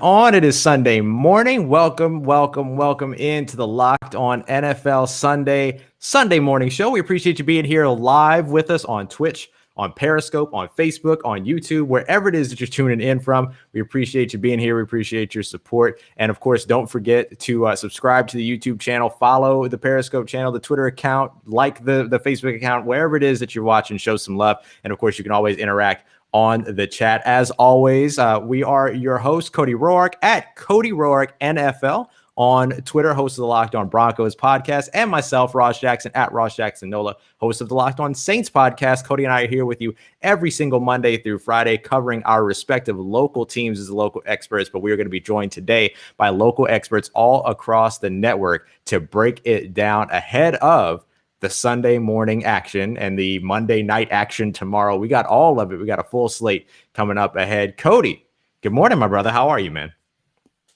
On? It is Sunday morning. Welcome into the Locked On NFL Sunday morning show. We appreciate you being here live with us on Twitch, on Periscope, on Facebook, on YouTube, wherever it is that you're tuning in from. We appreciate you being here. We appreciate your support. And of course, don't forget to subscribe to the YouTube channel, follow the Periscope channel, the Twitter account, like the Facebook account, wherever it is that you're watching, show some love. And of course, you can always interact on the chat. As always, we are your host, Cody Roark, at Cody Roark NFL on Twitter, host of the Locked On Broncos podcast, and myself, Ross Jackson, at Ross Jackson Nola, host of the Locked On Saints podcast. Cody and I are here with you every single Monday through Friday, covering our respective local teams as local experts, but we are going to be joined today by local experts all across the network to break it down ahead of the Sunday morning action and the Monday night action tomorrow. We got all of it. We got a full slate coming up ahead. Cody, good morning, my brother. How are you, man?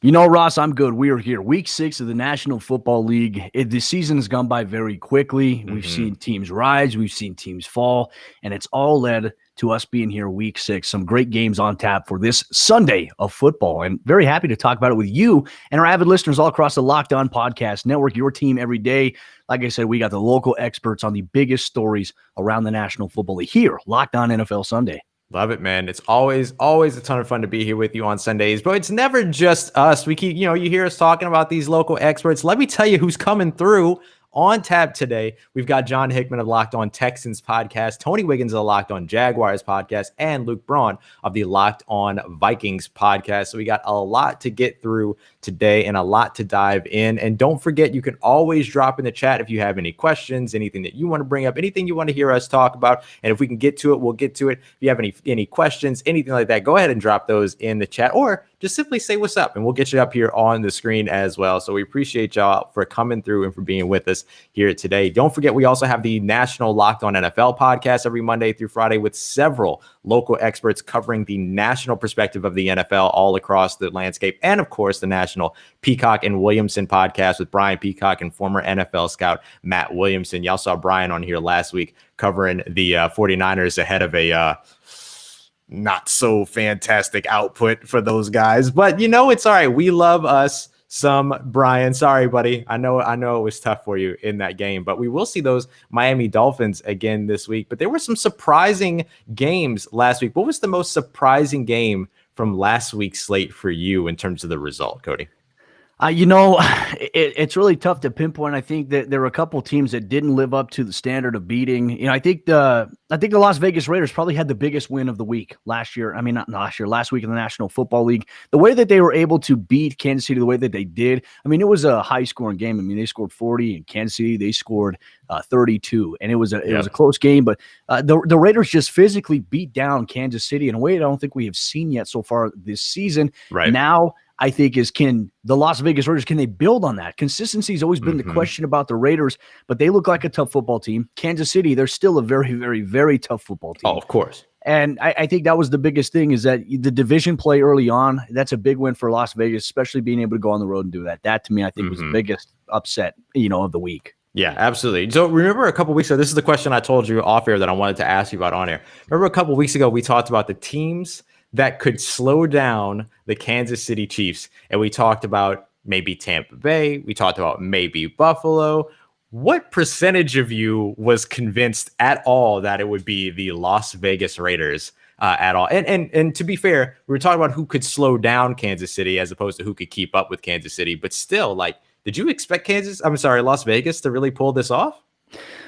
You know, Ross, I'm good. We are here. Week 6 of the National Football League. The season has gone by very quickly. We've seen teams rise. We've seen teams fall. And it's all led to us being here week 6. Some great games on tap for this Sunday of football. And very happy to talk about it with you and our avid listeners all across the Locked On Podcast Network, your team every day. Like I said, we got the local experts on the biggest stories around the National Football League here, Locked On NFL Sunday. Love it, man. It's always a ton of fun to be here with you on Sundays, but it's never just us. We keep, you hear us talking about these local experts. Let me tell you who's coming through on tap today. We've got John Hickman of Locked On Texans podcast, Tony Wiggins of the Locked On Jaguars podcast, and Luke Braun of the Locked On Vikings podcast. So we got a lot to get through today and a lot to dive in. And don't forget, you can always drop in the chat if you have any questions, anything that you want to bring up, anything you want to hear us talk about. And if we can get to it, we'll get to it. If you have any questions, anything like that, go ahead and drop those in the chat, or just simply say what's up and we'll get you up here on the screen as well. So we appreciate y'all for coming through and for being with us here today. Don't forget, we also have the National Locked On NFL podcast every Monday through Friday with several local experts covering the national perspective of the NFL all across the landscape. And of course, the National Peacock and Williamson podcast with Brian Peacock and former NFL scout Matt Williamson. Y'all saw Brian on here last week covering the 49ers ahead of a not so fantastic output for those guys, but it's all right. We love us some Brian. Sorry, buddy. I know it was tough for you in that game, but we will see those Miami Dolphins again this week. But there were some surprising games last week. What was the most surprising game from last week's slate for you in terms of the result, Cody? It's really tough to pinpoint. I think that there were a couple teams that didn't live up to the standard of beating. I think the Las Vegas Raiders probably had the biggest win of the week last year. I mean, not last year, last week in the National Football League. The way that they were able to beat Kansas City the way that they did, I mean, it was a high-scoring game. I mean, they scored 40, and Kansas City, they scored 32, and it was a close game. But the Raiders just physically beat down Kansas City in a way I don't think we have seen yet so far this season. Right now, I think can the Las Vegas Raiders, can they build on that? Consistency has always been the question about the Raiders, but they look like a tough football team. Kansas City, they're still a very, very, very tough football team. Oh, of course. And I think that was the biggest thing, is that the division play early on, that's a big win for Las Vegas, especially being able to go on the road and do that. That, to me, I think was the biggest upset, of the week. Yeah, absolutely. So remember a couple weeks ago, this is the question I told you off air that I wanted to ask you about on air. Remember a couple weeks ago, we talked about the teams that could slow down the Kansas City Chiefs. And we talked about maybe Tampa Bay. We talked about maybe Buffalo. What percentage of you was convinced at all that it would be the Las Vegas Raiders at all? And to be fair, we were talking about who could slow down Kansas City as opposed to who could keep up with Kansas City. But still, did you expect Las Vegas to really pull this off?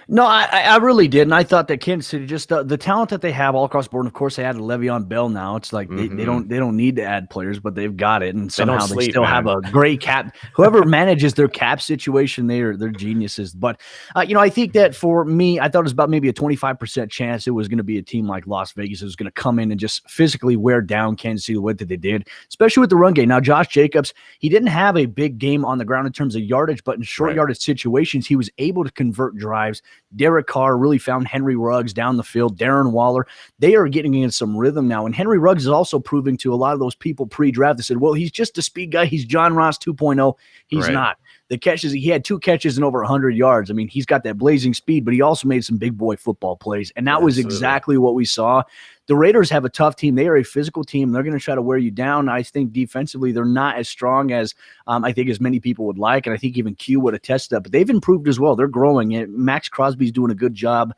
No, I really did. And I thought that Kansas City, just the talent that they have all across the board. And of course, they added Le'Veon Bell now. It's like they don't need to add players, but they've got it. And somehow they still have a great cap. Whoever manages their cap situation, they're geniuses. But, I think that for me, I thought it was about maybe a 25% chance it was going to be a team like Las Vegas that was going to come in and just physically wear down Kansas City the way that they did, especially with the run game. Now, Josh Jacobs, he didn't have a big game on the ground in terms of yardage, but in short yardage situations, he was able to convert drives. Derek Carr really found Henry Ruggs down the field. Darren Waller, they are getting in some rhythm now. And Henry Ruggs is also proving to a lot of those people pre-draft that said, well, he's just a speed guy. He's John Ross 2.0. He's not. The catches, he had 2 catches and over 100 yards. I mean, he's got that blazing speed, but he also made some big boy football plays. And that was exactly what we saw. the Raiders have a tough team. They are a physical team. They're going to try to wear you down. I think defensively, they're not as strong as I think as many people would like. And I think even Q would attest to that. But they've improved as well. They're growing. And Max Crosby's doing a good job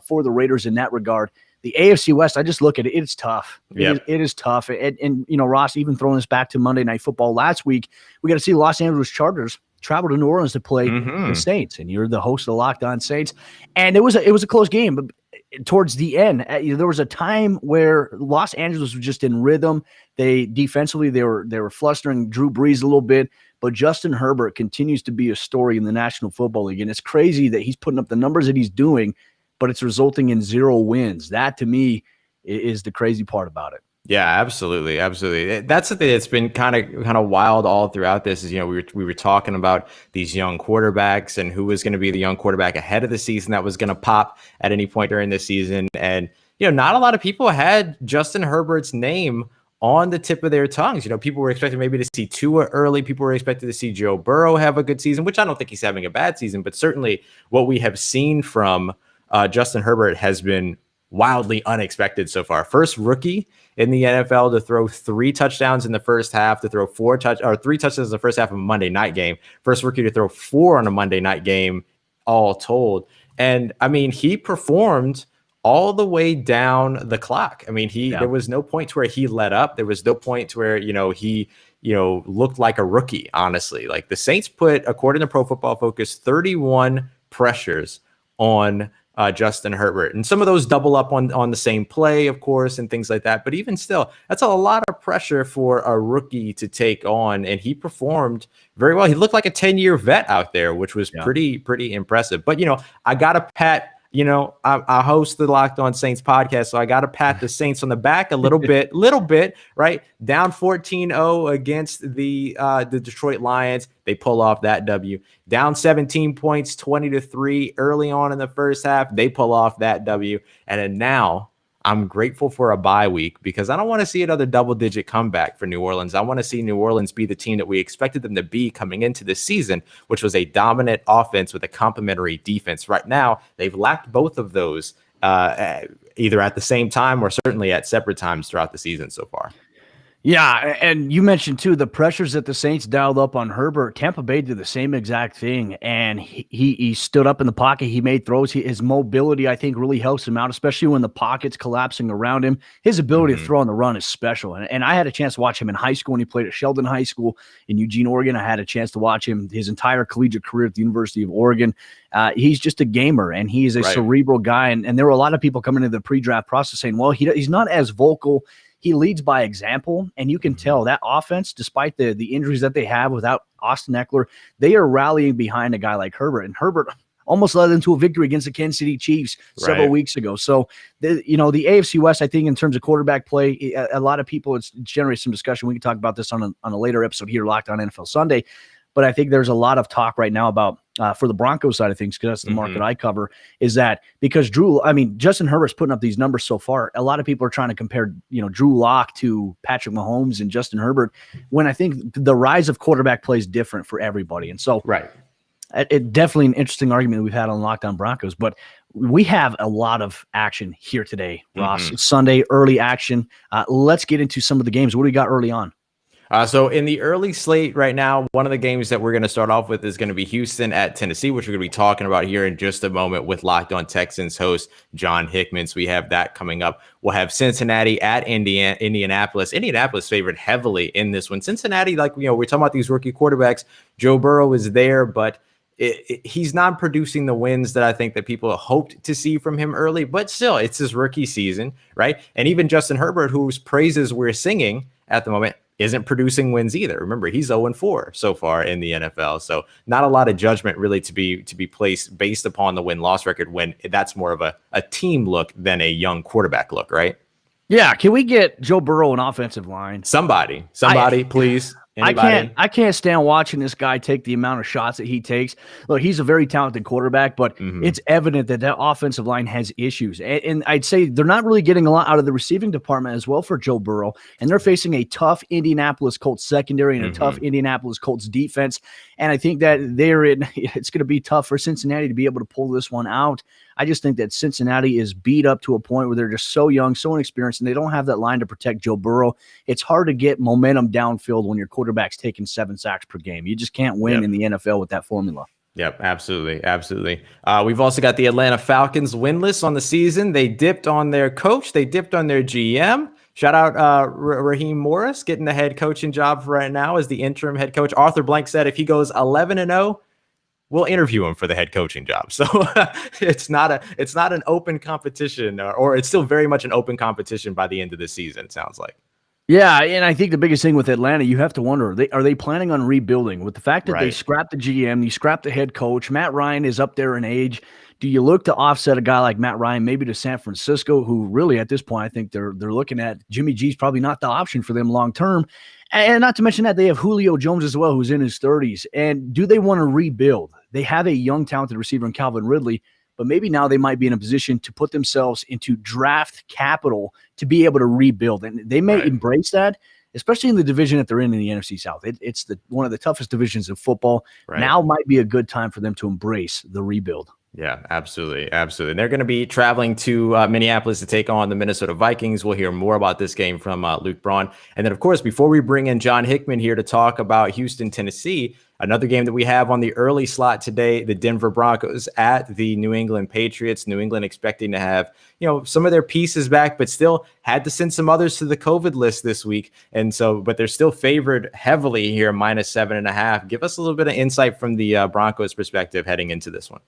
for the Raiders in that regard. The AFC West, I just look at it. It's tough. It is tough. And, Ross, even throwing this back to Monday Night Football last week, we got to see Los Angeles Chargers travel to New Orleans to play the Saints. And you're the host of the Locked On Saints. And it was a close game. But towards the end, there was a time where Los Angeles was just in rhythm. Defensively, they were flustering Drew Brees a little bit. But Justin Herbert continues to be a story in the National Football League. And it's crazy that he's putting up the numbers that he's doing, but it's resulting in 0 wins. That, to me, is the crazy part about it. Yeah, absolutely. Absolutely. That's the thing that's been kind of wild all throughout this is, we were talking about these young quarterbacks and who was going to be the young quarterback ahead of the season that was going to pop at any point during this season. And, not a lot of people had Justin Herbert's name on the tip of their tongues. People were expecting maybe to see Tua early. People were expecting to see Joe Burrow have a good season, which I don't think he's having a bad season, but certainly what we have seen from Justin Herbert has been wildly unexpected so far. First rookie in the NFL to throw 3 touchdowns in the first half, to throw 3 touchdowns in the first half of a Monday night game. First rookie to throw 4 on a Monday night game, all told. And I mean, he performed all the way down the clock. I mean, there was no point to where he let up. There was no point to where, he looked like a rookie, honestly. Like the Saints put, according to Pro Football Focus, 31 pressures on Justin Herbert. And some of those double up on the same play, of course, and things like that. But even still, that's a lot of pressure for a rookie to take on. And he performed very well. He looked like a 10-year vet out there, which was pretty impressive. But, I got to pat, I host the Locked On Saints podcast, so I got to pat the Saints on the back a little bit, right? Down 14-0 against the Detroit Lions. They pull off that W. Down 17 points, 20-3 early on in the first half. They pull off that W. And then now I'm grateful for a bye week because I don't want to see another double-digit comeback for New Orleans. I want to see New Orleans be the team that we expected them to be coming into this season, which was a dominant offense with a complementary defense. Right now, they've lacked both of those either at the same time or certainly at separate times throughout the season so far. Yeah, and you mentioned, too, the pressures that the Saints dialed up on Herbert. Tampa Bay did the same exact thing, and he stood up in the pocket. He made throws. His mobility, I think, really helps him out, especially when the pocket's collapsing around him. His ability to throw on the run is special, and I had a chance to watch him in high school when he played at Sheldon High School in Eugene, Oregon. I had a chance to watch him his entire collegiate career at the University of Oregon. He's just a gamer, and he's a cerebral guy, and there were a lot of people coming into the pre-draft process saying, well, he's not as vocal. He leads by example, and you can tell that offense, despite the injuries that they have without Austin Eckler, they are rallying behind a guy like Herbert. And Herbert almost led them to a victory against the Kansas City Chiefs several weeks ago. So, the AFC West, I think, in terms of quarterback play, a lot of people, it's generated some discussion. We can talk about this on a later episode here, Locked On NFL Sunday. But I think there's a lot of talk right now about, for the Broncos side of things, because that's the market I cover, is that because Justin Herbert's putting up these numbers so far, a lot of people are trying to compare, Drew Lock to Patrick Mahomes and Justin Herbert, when I think the rise of quarterback play is different for everybody. And so it definitely an interesting argument that we've had on Locked On Broncos, but we have a lot of action here today, Ross. It's Sunday, early action. Let's get into some of the games. What do we got early on? So in the early slate right now, one of the games that we're going to start off with is going to be Houston at Tennessee, which we're going to be talking about here in just a moment with Locked On Texans host John Hickman. So we have that coming up. We'll have Cincinnati at Indianapolis. Indianapolis favored heavily in this one. Cincinnati, we're talking about these rookie quarterbacks. Joe Burrow is there, but he's not producing the wins that I think that people hoped to see from him early, but still, it's his rookie season, right? And even Justin Herbert, whose praises we're singing at the moment, isn't producing wins either. Remember, he's 0-4 so far in the NFL. So not a lot of judgment really to be placed based upon the win-loss record when that's more of a team look than a young quarterback look, right? Yeah. Can we get Joe Burrow an offensive line? Somebody, please. Anybody? I can't stand watching this guy take the amount of shots that he takes. Look, he's a very talented quarterback, but it's evident that offensive line has issues. And I'd say they're not really getting a lot out of the receiving department as well for Joe Burrow. And they're facing a tough Indianapolis Colts secondary and a tough Indianapolis Colts defense. And I think that it's going to be tough for Cincinnati to be able to pull this one out. I just think that Cincinnati is beat up to a point where they're just so young, so inexperienced, and they don't have that line to protect Joe Burrow. It's hard to get momentum downfield when your quarterback's taking 7 sacks per game. You just can't win in the NFL with that formula. Yep, absolutely, absolutely. We've also got the Atlanta Falcons winless on the season. They dipped on their coach. They dipped on their GM. Shout out Raheem Morris getting the head coaching job right now as the interim head coach. Arthur Blank said if he goes 11-0, we'll interview him for the head coaching job. So it's not an open competition, or it's still very much an open competition by the end of the season, it sounds like. Yeah, and I think the biggest thing with Atlanta, you have to wonder, are they planning on rebuilding? With the fact that they scrapped the GM, you scrapped the head coach, Matt Ryan is up there in age. Do you look to offset a guy like Matt Ryan, maybe to San Francisco, who really at this point, I think they're looking at Jimmy G's probably not the option for them long term. And not to mention that they have Julio Jones as well, who's in his 30s. And do they want to rebuild? They have a young, talented receiver in Calvin Ridley, but maybe now they might be in a position to put themselves into draft capital to be able to rebuild. And they may embrace that, especially in the division that they're in the NFC South. It's one of the toughest divisions of football. Now might be a good time for them to embrace the rebuild. Yeah, absolutely. Absolutely. And they're going to be traveling to Minneapolis to take on the Minnesota Vikings. We'll hear more about this game from Luke Braun. And then, of course, before we bring in John Hickman here to talk about Houston, Tennessee, another game that we have on the early slot today, the Denver Broncos at the New England Patriots. New England expecting to have, some of their pieces back, but still had to send some others to the COVID list this week. And so, but they're still favored heavily here, -7.5. Give us a little bit of insight from the Broncos perspective heading into this one.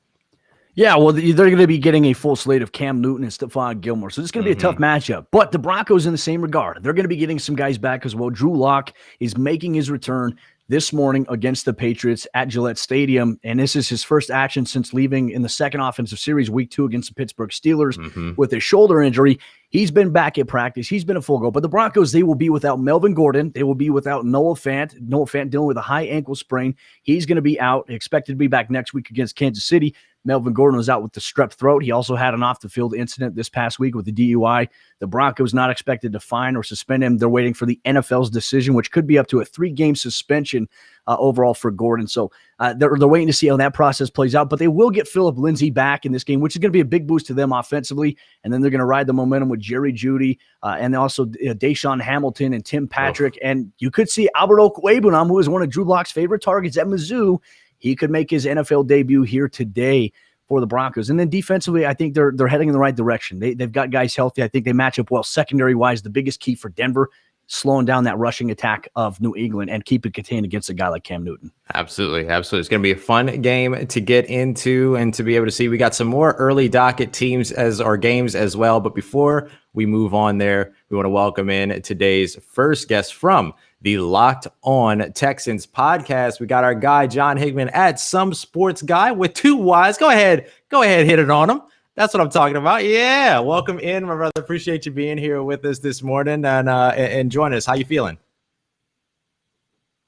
Yeah, well, they're going to be getting a full slate of Cam Newton and Stephon Gilmore. So this is going to be a tough matchup. But the Broncos in the same regard, they're going to be getting some guys back as well. Drew Lock is making his return this morning against the Patriots at Gillette Stadium. And this is his first action since leaving in the second offensive series, week 2 against the Pittsburgh Steelers with a shoulder injury. He's been back at practice. He's been a full go. But the Broncos, they will be without Melvin Gordon. They will be without Noah Fant. Noah Fant dealing with a high ankle sprain. He's going to be out, expected to be back next week against Kansas City. Melvin Gordon was out with the strep throat. He also had an off-the-field incident this past week with the DUI. The Broncos not expected to fine or suspend him. They're waiting for the NFL's decision, which could be up to a 3-game suspension overall for Gordon. So they're waiting to see how that process plays out. But they will get Phillip Lindsay back in this game, which is going to be a big boost to them offensively. And then they're going to ride the momentum with Jerry Jeudy and also Deshaun Hamilton and Tim Patrick. And you could see Albert Okwuegbunam, who is one of Drew Lock's favorite targets at Mizzou. He could make his NFL debut here today for the Broncos. And then defensively, I think they're heading in the right direction. They've got guys healthy. I think they match up well secondary-wise. The biggest key for Denver, slowing down that rushing attack of New England and keep it contained against a guy like Cam Newton. Absolutely. Absolutely. It's going to be a fun game to get into and to be able to see. We got some more early docket teams as our games as well. But before we move on there, we want to welcome in today's first guest from the Locked On Texans podcast. We got our guy, John Hickman, at Some Sports Guy with 2 Ys. Go ahead, hit it on him. That's what I'm talking about. Yeah, welcome in, my brother. Appreciate you being here with us this morning and joining us. How you feeling?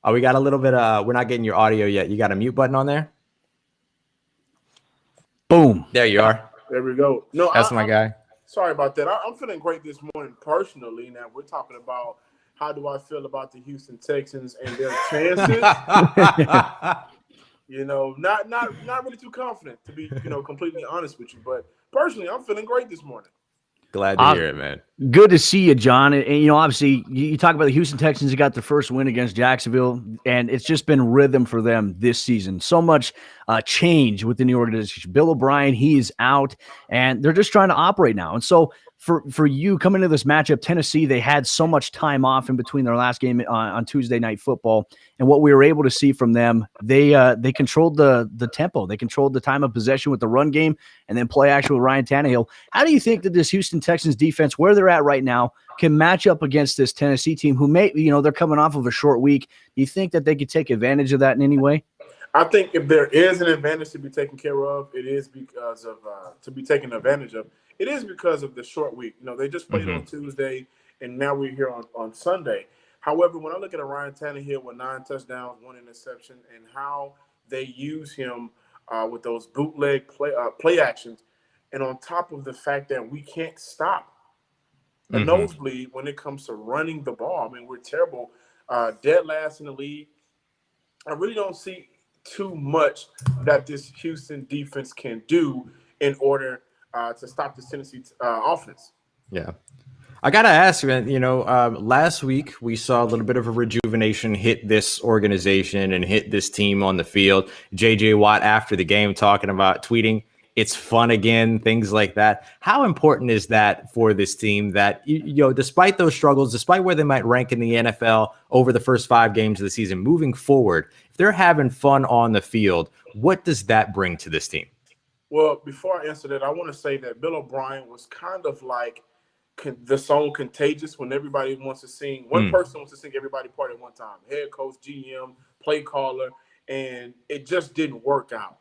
Oh, we got a little bit. We're not getting your audio yet. You got a mute button on there? Boom. There you are. There we go. No, that's my guy. Sorry about that. I'm feeling great this morning personally. Now we're talking about how do I feel about the Houston Texans and their chances. Not really too confident to be, completely honest with you. But personally, I'm feeling great this morning. Glad to hear it, man. Good to see you, John. And obviously, you talk about the Houston Texans. You got their first win against Jacksonville, and it's just been rhythm for them this season. So much change within the organization. Bill O'Brien, he is out, and they're just trying to operate now. And so for you coming into this matchup, Tennessee, they had so much time off in between their last game on Tuesday Night Football, and what we were able to see from them, they controlled the tempo, they controlled the time of possession with the run game, and then play action with Ryan Tannehill. How do you think that this Houston Texans defense, where they're at right now, can match up against this Tennessee team, who may, they're coming off of a short week? Do you think that they could take advantage of that in any way? I think if there is an advantage to be taken care of, it is because of to be taken advantage of. It is because of the short week. They just played on Tuesday, and now we're here on Sunday. However, when I look at a Ryan Tannehill with 9 touchdowns, 1 interception, and how they use him with those bootleg play actions, and on top of the fact that we can't stop the nosebleed when it comes to running the ball. I mean, we're terrible, dead last in the league. I really don't see too much that this Houston defense can do in order to stop the Tennessee offense. Yeah. I got to ask you, last week we saw a little bit of a rejuvenation hit this organization and hit this team on the field. J.J. Watt after the game tweeting, it's fun again, things like that. How important is that for this team that, despite those struggles, despite where they might rank in the NFL over the first 5 games of the season, moving forward, if they're having fun on the field, what does that bring to this team? Well, before I answer that, I want to say that Bill O'Brien was kind of like the song Contagious when everybody wants to sing. One person wants to sing everybody part at one time. Head coach, GM, play caller, and it just didn't work out.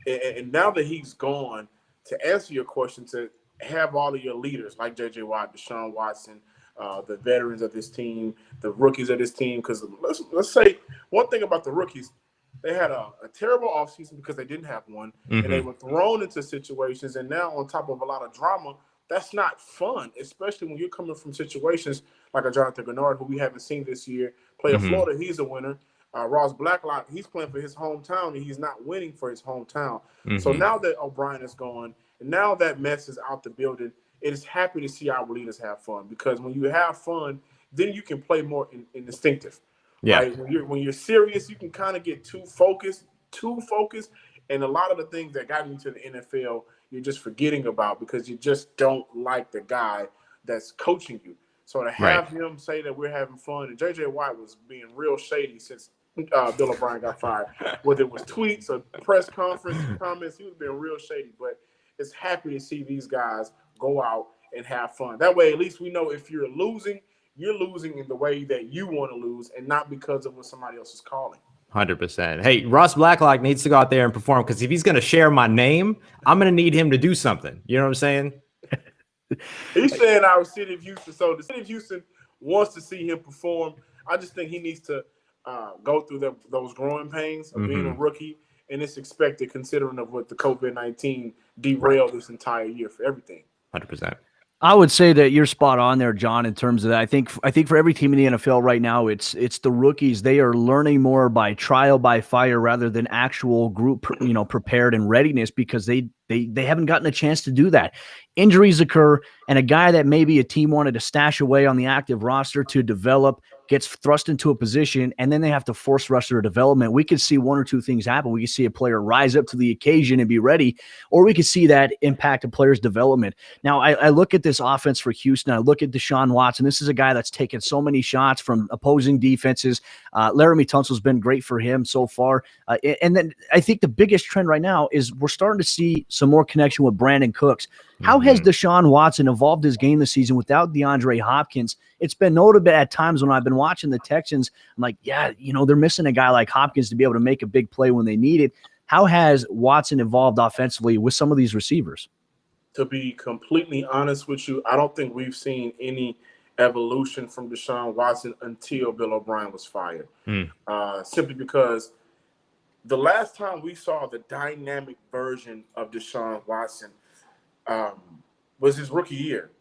And now that he's gone, to answer your question, to have all of your leaders like J.J. Watt, Deshaun Watson, the veterans of this team, the rookies of this team, because let's say one thing about the rookies, they had a terrible offseason because they didn't have one, and they were thrown into situations, and now on top of a lot of drama, that's not fun, especially when you're coming from situations like a Jonathan Gennard, who we haven't seen this year, play at Florida. He's a winner. Ross Blacklock, he's playing for his hometown, and he's not winning for his hometown. So now that O'Brien is gone, and now that mess is out the building, it is happy to see our leaders have fun, because when you have fun, then you can play more instinctive. Yeah. Right? When you're serious, you can kind of get too focused, and a lot of the things that got you to the NFL, you're just forgetting about because you just don't like the guy that's coaching you. So to have him say that we're having fun, and J.J. Watt was being real shady since Bill O'Brien got fired, whether it was tweets or press conference comments, he was being real shady. But it's happy to see these guys go out and have fun. That way, at least we know if you're losing in the way that you want to lose and not because of what somebody else is calling. 100%. Hey, Ross Blacklock needs to go out there and perform, because if he's going to share my name, I'm going to need him to do something. You know what I'm saying? He's saying our city of Houston. So the city of Houston wants to see him perform. I just think he needs to go through those growing pains of being a rookie, and it's expected considering of what the COVID-19 derailed this entire year for everything. 100%. I would say that you're spot on there, John, in terms of that. I think for every team in the NFL right now, it's the rookies. They are learning more by trial by fire rather than actual group, prepared and readiness, because they haven't gotten a chance to do that. Injuries occur, and a guy that maybe a team wanted to stash away on the active roster to develop gets thrust into a position, and then they have to force rush their development. We could see one or two things happen. We could see a player rise up to the occasion and be ready, or we could see that impact a player's development. Now, I look at this offense for Houston. I look at Deshaun Watson. This is a guy that's taken so many shots from opposing defenses. Laramie Tunsil's been great for him so far. And then I think the biggest trend right now is we're starting to see some more connection with Brandon Cooks. How has Deshaun Watson evolved his game this season without DeAndre Hopkins? It's been notable at times when I've been watching the Texans. I'm like, they're missing a guy like Hopkins to be able to make a big play when they need it. How has Watson evolved offensively with some of these receivers? To be completely honest with you, I don't think we've seen any evolution from Deshaun Watson until Bill O'Brien was fired. Simply because the last time we saw the dynamic version of Deshaun Watson was his rookie year.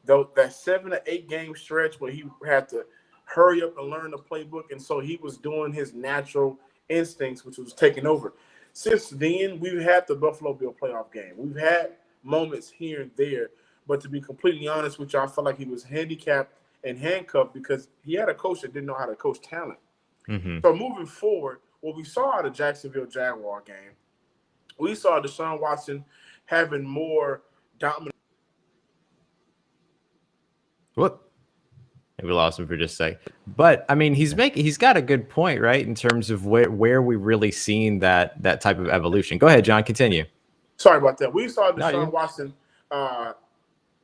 Though that 7 to 8 game stretch where he had to hurry up and learn the playbook, and so he was doing his natural instincts, which was taking over. Since then, we've had the Buffalo Bill playoff game. We've had moments here and there, but to be completely honest with you, I felt like he was handicapped and handcuffed because he had a coach that didn't know how to coach talent. So moving forward, what we saw out of Jacksonville Jaguar game, we saw Deshaun Watson having more dominant. What? Maybe we lost him for just a sec. But I mean, he's got a good point, right? In terms of where we really seen that type of evolution. Go ahead, John, continue. Sorry about that. We saw Deshaun Watson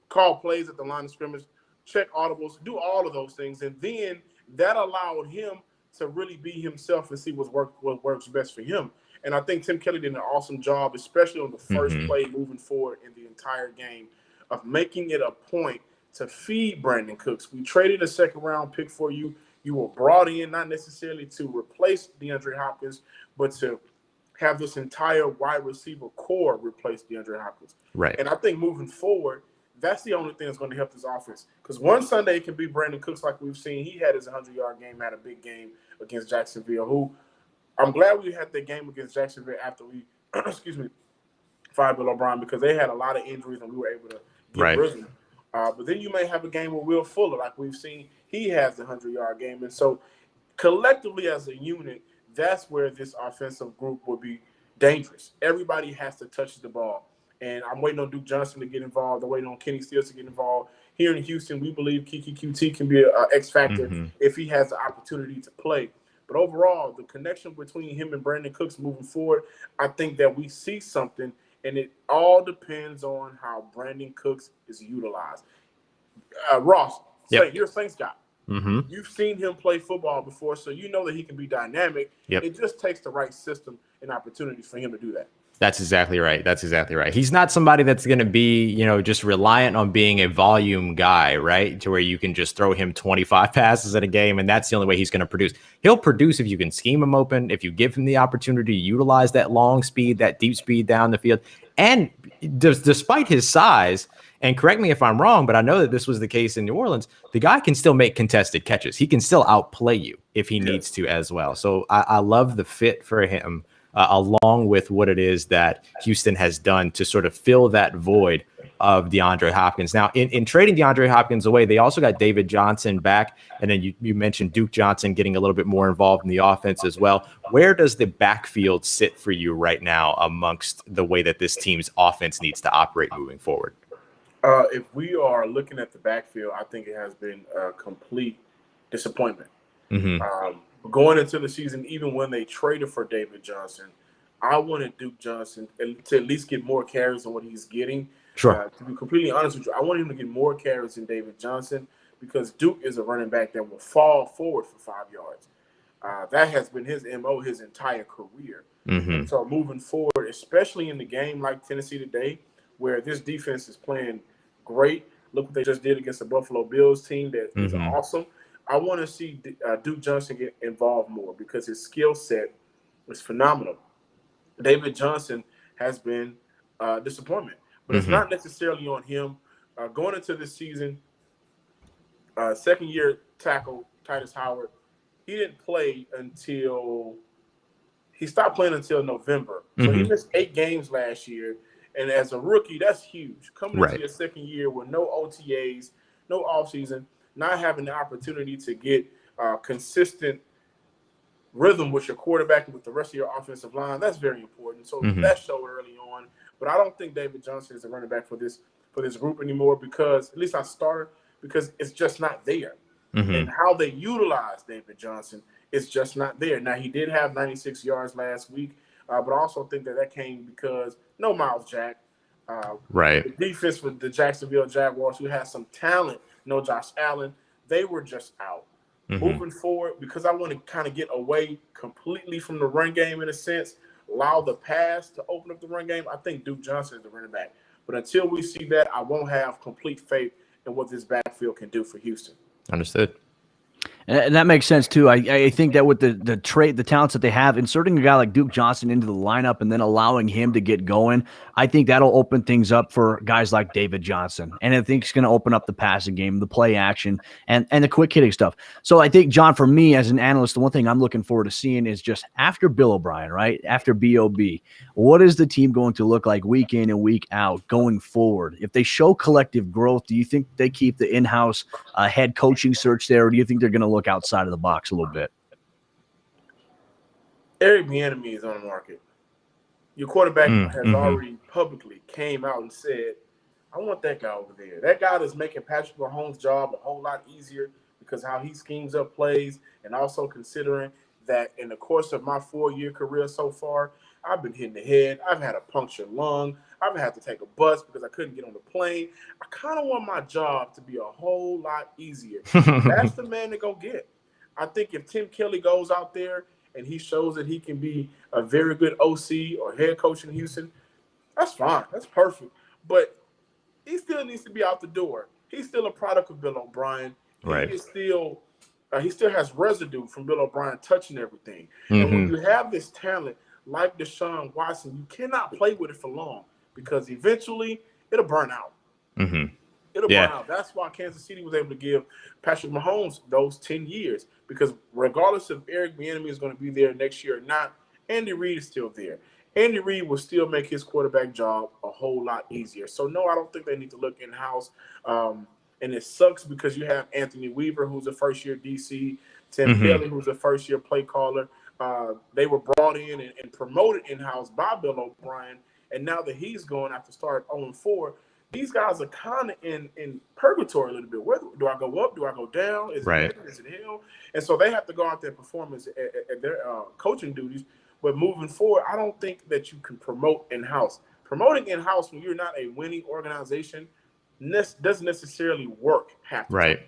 call plays at the line of scrimmage, check audibles, do all of those things. And then that allowed him to really be himself and see what works best for him. And I think Tim Kelly did an awesome job, especially on the first play moving forward in the entire game, of making it a point to feed Brandon Cooks. We traded a second-round pick for you. You were brought in not necessarily to replace DeAndre Hopkins, but to have this entire wide receiver core replace DeAndre Hopkins. Right. And I think moving forward, that's the only thing that's going to help this offense. Because one Sunday it can be Brandon Cooks like we've seen. He had his 100-yard game, had a big game against Jacksonville, who I'm glad we had that game against Jacksonville after we, fired Bill O'Brien, because they had a lot of injuries and we were able to get rhythm. But then you may have a game with Will Fuller, like we've seen. He has the 100-yard game. And so collectively as a unit, that's where this offensive group will be dangerous. Everybody has to touch the ball. And I'm waiting on Duke Johnson to get involved. I'm waiting on Kenny Stills to get involved. Here in Houston, we believe Kiki QT can be an X factor if he has the opportunity to play. But overall, the connection between him and Brandon Cooks moving forward, I think that we see something, and it all depends on how Brandon Cooks is utilized. Ross, you're a Saints guy. You've seen him play football before, so you know that he can be dynamic. It just takes the right system and opportunities for him to do that. That's exactly right. That's exactly right. He's not somebody that's going to be, just reliant on being a volume guy, right? To where you can just throw him 25 passes in a game and that's the only way he's going to produce. He'll produce if you can scheme him open, if you give him the opportunity to utilize that long speed, that deep speed down the field. And despite his size, and correct me if I'm wrong, but I know that this was the case in New Orleans, the guy can still make contested catches. He can still outplay you if he needs to as well. So I love the fit for him. Along with what it is that Houston has done to sort of fill that void of DeAndre Hopkins. Now, in trading DeAndre Hopkins away, they also got David Johnson back. And then you mentioned Duke Johnson getting a little bit more involved in the offense as well. Where does the backfield sit for you right now amongst the way that this team's offense needs to operate moving forward? If we are looking at the backfield, I think it has been a complete disappointment. Going into the season, even when they traded for David Johnson, I wanted Duke Johnson to at least get more carries than what he's getting. Sure. To be completely honest with you, I want him to get more carries than David Johnson because Duke is a running back that will fall forward for 5 yards. That has been his MO his entire career. And so moving forward, especially in the game like Tennessee today, where this defense is playing great. Look what they just did against the Buffalo Bills team that is awesome. I want to see Duke Johnson get involved more because his skill set is phenomenal. David Johnson has been a disappointment, but it's not necessarily on him. Going into this season, second-year tackle Titus Howard, he didn't play until he stopped playing until November. So he missed 8 games last year, and as a rookie, that's huge. Coming into your second year with no OTAs, no offseason, not having the opportunity to get consistent rhythm with your quarterback and with the rest of your offensive line, that's very important. So that showed early on. But I don't think David Johnson is a running back for this group anymore because, at least I started, because it's just not there. And how they utilize David Johnson is just not there. Now, he did have 96 yards last week, but I also think that came because no Miles Jack. The defense with the Jacksonville Jaguars, who has some talent, no Josh Allen, they were just out. Moving forward, because I want to kind of get away completely from the run game in a sense, allow the pass to open up the run game, I think Duke Johnson is the running back. But until we see that, I won't have complete faith in what this backfield can do for Houston. Understood. And that makes sense too. I think that with the talents that they have, inserting a guy like Duke Johnson into the lineup and then allowing him to get going, I think that'll open things up for guys like David Johnson. And I think it's going to open up the passing game, the play action, and the quick hitting stuff. So I think, John, for me as an analyst, the one thing I'm looking forward to seeing is just after Bill O'Brien, right? After B.O.B., what is the team going to look like week in and week out going forward? If they show collective growth, do you think they keep the in-house head coaching search there, or do you think they're going to look outside of the box a little bit? Eric Bieniemy is on the market. Your quarterback has already publicly came out and said, I want that guy over there. That guy is making Patrick Mahomes' job a whole lot easier because how he schemes up plays, and also considering that in the course of my 4-year career so far, I've been hitting the head. I've had a punctured lung. I've had to take a bus because I couldn't get on the plane. I kind of want my job to be a whole lot easier. That's the man to go get. I think if Tim Kelly goes out there and he shows that he can be a very good OC or head coach in Houston, that's fine. That's perfect. But he still needs to be out the door. he's still a product of Bill O'Brien. Right. He still has residue from Bill O'Brien touching everything. And when you have this talent like Deshaun Watson, you cannot play with it for long because eventually it'll burn out. It'll burn out. That's why Kansas City was able to give Patrick Mahomes those 10 years because regardless if Eric Bieniemy is going to be there next year or not, Andy Reid is still there. Andy Reid will still make his quarterback job a whole lot easier. So, no, I don't think they need to look in-house. And it sucks because you have Anthony Weaver, who's a first-year DC, Tim Kelly, who's a first-year play caller. They were brought in and promoted in-house by Bill O'Brien, and now that he's going after starting 0-4, these guys are kind of in purgatory a little bit. Where do I go up? Do I go down? Is it heaven? Is it hell? And so they have to go out there and perform at their coaching duties. But moving forward, I don't think that you can promote in-house. Promoting in-house when you're not a winning organization doesn't necessarily work half the time.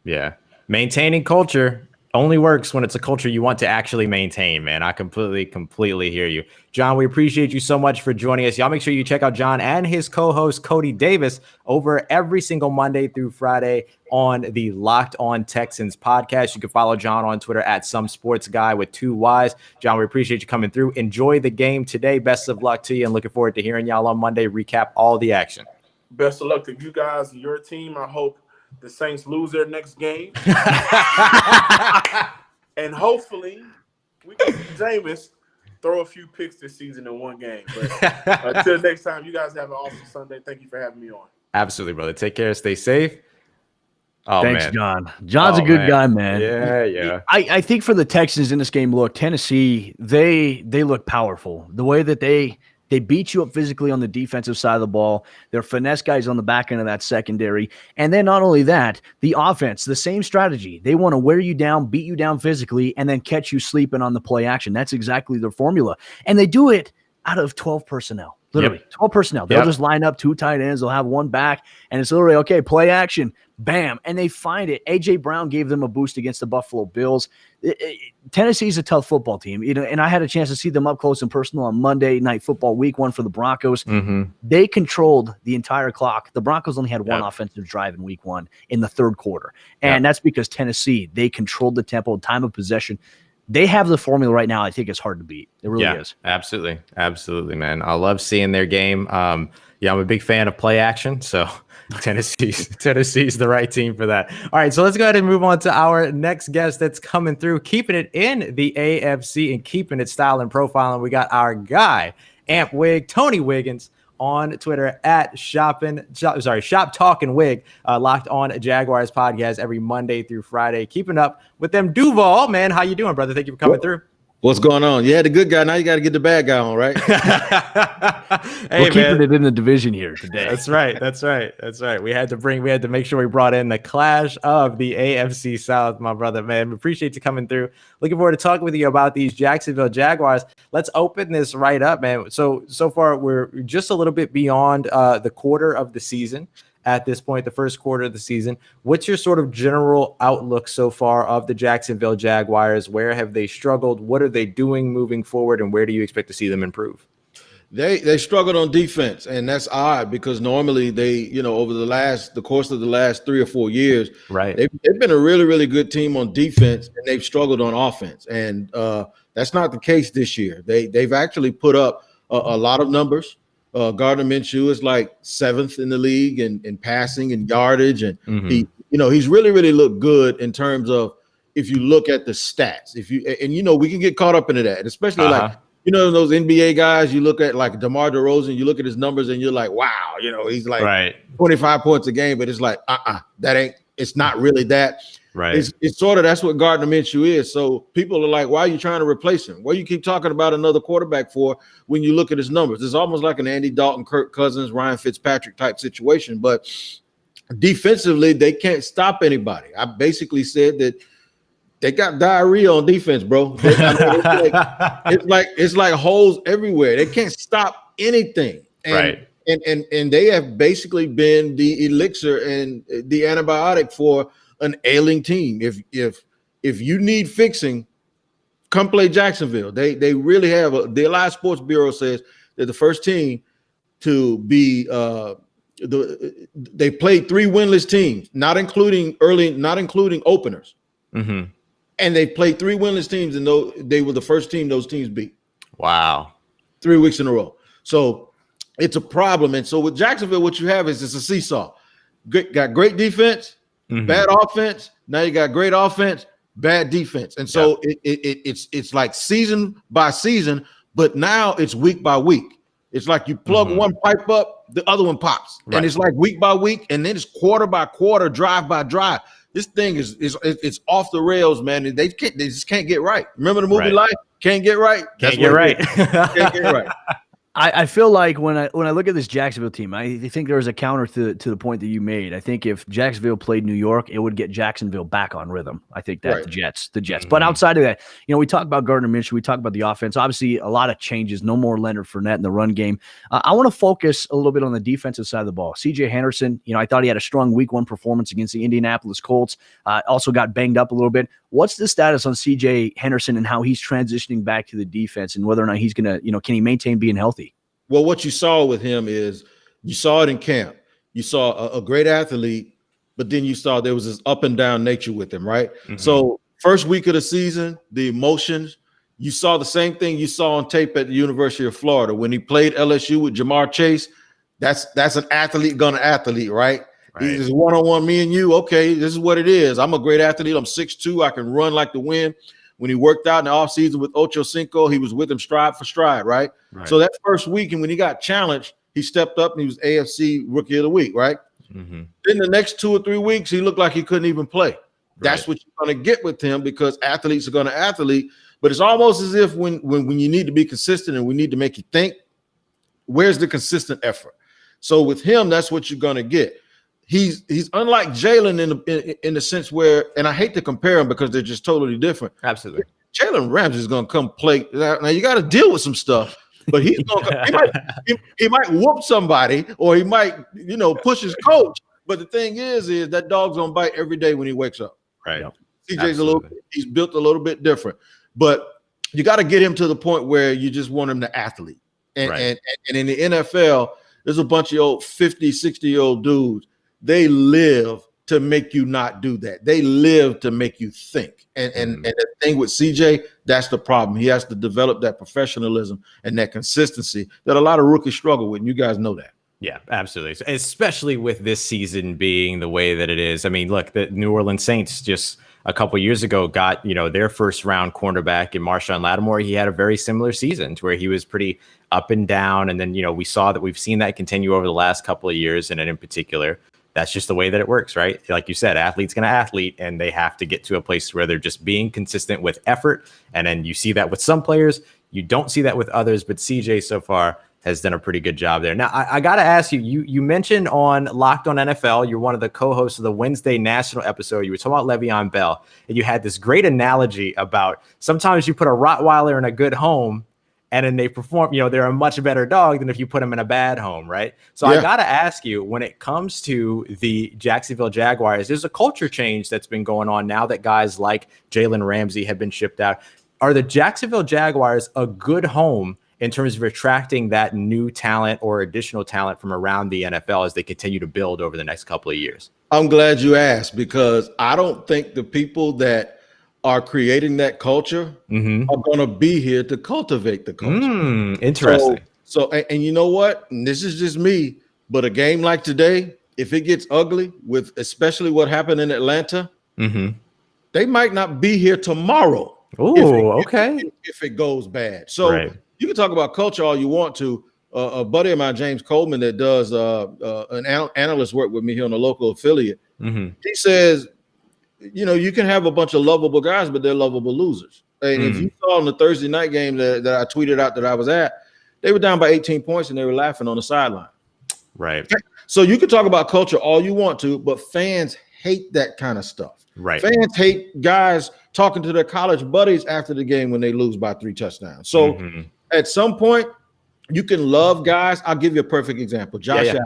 Yeah. Maintaining culture only works when it's a culture you want to actually maintain, man. I completely hear you. John, we appreciate you so much for joining us. Y'all make sure you check out John and his co-host Cody Davis over every single Monday through Friday on the Locked On Texans podcast. You can follow John on Twitter at SomeSportsGuy with 2 Ys. John, we appreciate you coming through. Enjoy the game today. Best of luck to you and looking forward to hearing y'all on Monday recap all the action. Best of luck to you guys and your team. I hope the Saints lose their next game. And hopefully we can see Jameis throw a few picks this season in one game. But until next time, you guys have an awesome Sunday. Thank you for having me on. Absolutely, brother. Take care. Stay safe. Oh, thanks, man. John. John's a good guy, man. Yeah. I think for the Texans in this game, look, Tennessee, they look powerful. The way that they beat you up physically on the defensive side of the ball. They're finesse guys on the back end of that secondary. And then not only that, the offense, the same strategy. They want to wear you down, beat you down physically, and then catch you sleeping on the play action. That's exactly their formula. And they do it out of 12 personnel. Literally, 12 personnel. They'll just line up 2 tight ends. They'll have 1 back, and it's literally, okay, play action, bam, and they find it. A.J. Brown gave them a boost against the Buffalo Bills. Tennessee's a tough football team, and I had a chance to see them up close and personal on Monday Night Football, Week 1 for the Broncos. They controlled the entire clock. The Broncos only had 1 offensive drive in Week 1 in the 3rd quarter, and that's because Tennessee, they controlled the tempo, time of possession. They have the formula right now. I think it's hard to beat. It really is. Absolutely, man. I love seeing their game. I'm a big fan of play action, so Tennessee's the right team for that. All right, so let's go ahead and move on to our next guest that's coming through, keeping it in the AFC and keeping it style and profiling. We got our guy, Amp Wig, Tony Wiggins, on Twitter at Shop Talking Wig, Locked On Jaguars podcast every Monday through Friday. Keeping up with them Duval, man. How you doing, brother? Thank you for coming through. What's going on? You had the good guy. Now you got to get the bad guy on, right? We're keeping it in the division here today. That's right. We had to make sure we brought in the clash of the AFC South, my brother, man. We appreciate you coming through. Looking forward to talking with you about these Jacksonville Jaguars. Let's open this right up, man. So far, we're just a little bit beyond the quarter of the season. At this point, the first quarter of the season, what's your sort of general outlook so far of the Jacksonville Jaguars? Where have they struggled? What are they doing moving forward? And where do you expect to see them improve? They struggled on defense, and that's odd because normally they, over the course of the last 3 or 4 years, right, they've been a really, really good team on defense, and they've struggled on offense. And that's not the case this year. They've actually put up a lot of numbers. Gardner Minshew is like 7th in the league in passing and yardage, and he's really, really looked good in terms of if you look at the stats. We can get caught up into that, especially those NBA guys. You look at like DeMar DeRozan, you look at his numbers, and you're like, wow, he's like 25 points a game, but it's like it's not really that. Right. It's sort of that's what Gardner Minshew is. So people are like, why are you trying to replace him? What do you keep talking about another quarterback for when you look at his numbers? It's almost like an Andy Dalton, Kirk Cousins, Ryan Fitzpatrick type situation. But defensively, they can't stop anybody. I basically said that they got diarrhea on defense, bro. It's like holes everywhere. They can't stop anything. And they have basically been the elixir and the antibiotic for an ailing team. If you need fixing, come play Jacksonville. They really have the Allied Sports Bureau says they're the first team to be they played 3 winless teams, not including openers. Mm-hmm. And they played 3 winless teams, and they were the first team those teams beat. Wow. 3 weeks in a row. So it's a problem. And so with Jacksonville, what you have is it's a seesaw. Got great defense, bad offense. Now you got great offense, bad defense. And so it's like season by season, but now it's week by week. It's like you plug one pipe up, the other one pops. Right. And it's like week by week, and then it's quarter by quarter, drive by drive. This thing is off the rails, man. They just can't get right. Remember the movie Life? Can't get right. Can't get right. Can't get right. I feel like when I look at this Jacksonville team, I think there was a counter to the point that you made. I think if Jacksonville played New York, it would get Jacksonville back on rhythm. I think that the Jets. Mm-hmm. But outside of that, we talk about Gardner Minshew, we talk about the offense. Obviously, a lot of changes. No more Leonard Fournette in the run game. I want to focus a little bit on the defensive side of the ball. C.J. Henderson, I thought he had a strong Week 1 performance against the Indianapolis Colts. Also got banged up a little bit. What's the status on C.J. Henderson and how he's transitioning back to the defense, and whether or not he's going to, can he maintain being healthy? Well, what you saw with him is you saw it in camp. You saw a great athlete, but then you saw there was this up and down nature with him, right? Mm-hmm. So first week of the season, the emotions, you saw the same thing you saw on tape at the University of Florida when he played LSU with Jamar Chase. That's an athlete gonna athlete, right? He's one-on-one, me and you. Okay, this is what it is. I'm a great athlete. I'm 6'2". I can run like the wind. When he worked out in the offseason with Ocho Cinco, he was with him stride for stride, right? So that first week, and when he got challenged, he stepped up and he was AFC Rookie of the Week, right? Mm-hmm. Then the next 2 or 3 weeks, he looked like he couldn't even play. That's what you're going to get with him, because athletes are going to athlete. But it's almost as if when you need to be consistent and we need to make you think, where's the consistent effort? So with him, that's what you're going to get. He's unlike Jalen in the sense where, and I hate to compare them because they're just totally different. Absolutely. Jalen Ramsey is going to come play. Now you got to deal with some stuff, but he's going to he might whoop somebody, or he might push his coach. But the thing is that dog's going to bite every day when he wakes up. Right. CJ's he's built a little bit different, but you got to get him to the point where you just want him to athlete. And in the NFL, there's a bunch of old 50, 60-year-old dudes. They live to make you not do that. They live to make you think. And the thing with CJ, that's the problem. He has to develop that professionalism and that consistency that a lot of rookies struggle with. And you guys know that. Yeah, absolutely. Especially with this season being the way that it is. I mean, look, the New Orleans Saints just a couple years ago got, their first round cornerback in Marshawn Lattimore. He had a very similar season to where he was pretty up and down. And then, we've seen that continue over the last couple of years. And in particular, that's just the way that it works, right? Like you said, athlete's going to athlete, and they have to get to a place where they're just being consistent with effort. And then you see that with some players, you don't see that with others, but CJ so far has done a pretty good job there. Now, I got to ask you, you mentioned on Locked on NFL, you're one of the co-hosts of the Wednesday National episode. You were talking about Le'Veon Bell, and you had this great analogy about sometimes you put a Rottweiler in a good home, and then they perform, they're a much better dog than if you put them in a bad home, right? So I got to ask you, when it comes to the Jacksonville Jaguars, there's a culture change that's been going on now that guys like Jalen Ramsey have been shipped out. Are the Jacksonville Jaguars a good home in terms of attracting that new talent or additional talent from around the NFL as they continue to build over the next couple of years? I'm glad you asked, because I don't think the people that are creating that culture are going to be here to cultivate the culture. Interesting. So, and you know what? And this is just me, but a game like today, if it gets ugly, with especially what happened in Atlanta, they might not be here tomorrow. If it goes bad. So you can talk about culture all you want to. A buddy of mine, James Coleman, that does an analyst work with me here on a local affiliate, he says, you can have a bunch of lovable guys, but they're lovable losers. And if you saw in the Thursday night game that I tweeted out that I was at, they were down by 18 points and they were laughing on the sideline. Right. So you can talk about culture all you want to, but fans hate that kind of stuff. Right. Fans hate guys talking to their college buddies after the game when they lose by 3 touchdowns. So at some point, you can love guys. I'll give you a perfect example. Josh Allen.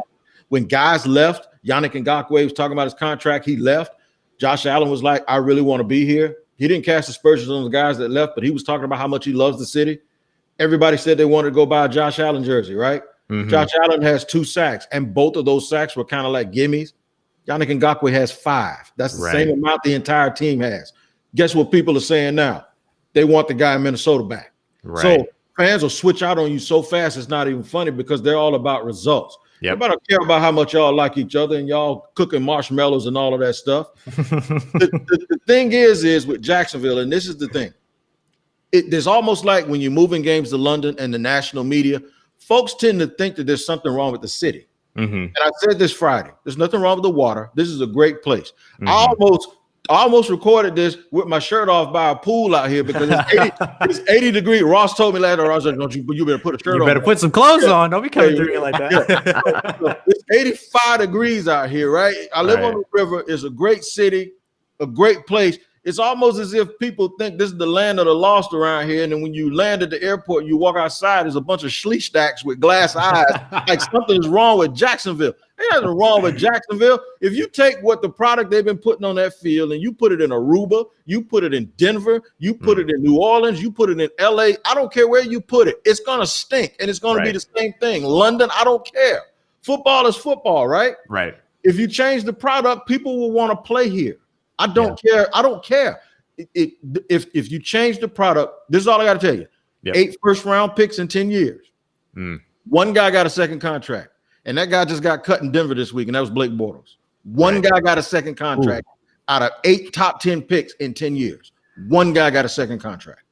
When guys left, Yannick Ngakoue was talking about his contract. He left. Josh Allen was like, I really want to be here. He didn't cast aspersions on the guys that left, but he was talking about how much he loves the city. Everybody said they wanted to go buy a Josh Allen jersey, right? Josh Allen has 2 sacks, and both of those sacks were kind of like gimmies. Yannick Ngakoue has 5. That's the same amount the entire team has. Guess what people are saying now? They want the guy in Minnesota back. Right. So fans will switch out on you so fast it's not even funny because they're all about results. Everybody don't care about how much y'all like each other and y'all cooking marshmallows and all of that stuff. the thing is with Jacksonville, and this is the thing, there's almost like when you're moving games to London and the national media, folks tend to think that there's something wrong with the city. And I said this Friday, there's nothing wrong with the water. This is a great place. I almost recorded this with my shirt off by a pool out here because it's 80 degrees. Ross told me later, Ross said, you better put a shirt on. You better put some clothes on. Don't be coming through here like that. It's 85 degrees out here, right? I live on the river. It's a great city, a great place. It's almost as if people think this is the land of the lost around here. And then when you land at the airport, you walk outside, there's a bunch of schleach stacks with glass eyes. Like something's wrong with Jacksonville. Ain't nothing wrong with Jacksonville. If you take what the product they've been putting on that field and you put it in Aruba, you put it in Denver, you put it in New Orleans, you put it in LA, I don't care where you put it. It's going to stink and it's going to be the same thing. London, I don't care. Football is football, right? Right. If you change the product, people will want to play here. I don't care. I don't care. If you change the product, this is all I got to tell you. 8 first-round picks in 10 years. One guy got a second contract, and that guy just got cut in Denver this week, and that was Blake Bortles. One guy got a second contract out of 8 top 10 picks in 10 years. One guy got a second contract.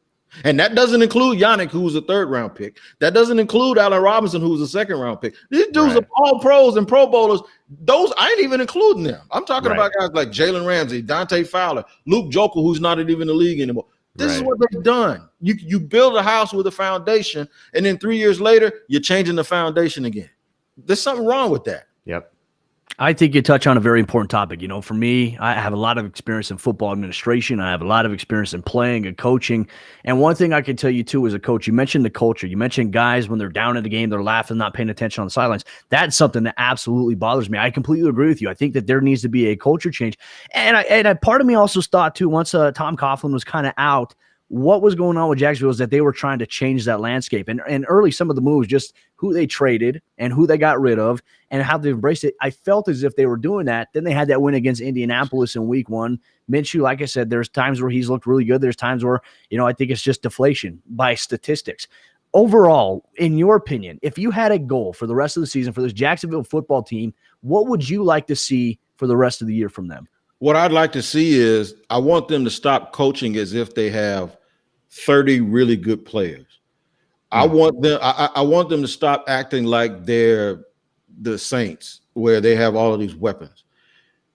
And that doesn't include Yannick, who was a 3rd-round pick. That doesn't include Allen Robinson, who was a 2nd-round pick. These dudes are all pros and Pro Bowlers. Those I ain't even including them. I'm talking about guys like Jalen Ramsey, Dante Fowler, Luke Joker, who's not even in the league anymore. This is what they've done. You build a house with a foundation, and then 3 years later, you're changing the foundation again. There's something wrong with that. Yep. I think you touch on a very important topic. For me, I have a lot of experience in football administration. I have a lot of experience in playing and coaching. And one thing I can tell you, too, as a coach, you mentioned the culture. You mentioned guys when they're down in the game, they're laughing, not paying attention on the sidelines. That's something that absolutely bothers me. I completely agree with you. I think that there needs to be a culture change. And part of me also thought, too, once Tom Coughlin was kind of out, what was going on with Jacksonville is that they were trying to change that landscape. And early, some of the moves, just who they traded and who they got rid of and how they embraced it, I felt as if they were doing that. Then they had that win against Indianapolis in week 1. Minshew, like I said, there's times where he's looked really good. There's times where, I think it's just deflation by statistics. Overall, in your opinion, if you had a goal for the rest of the season for this Jacksonville football team, what would you like to see for the rest of the year from them? What I'd like to see is I want them to stop coaching as if they have 30 really good players. I want them to stop acting like they're the Saints where they have all of these weapons.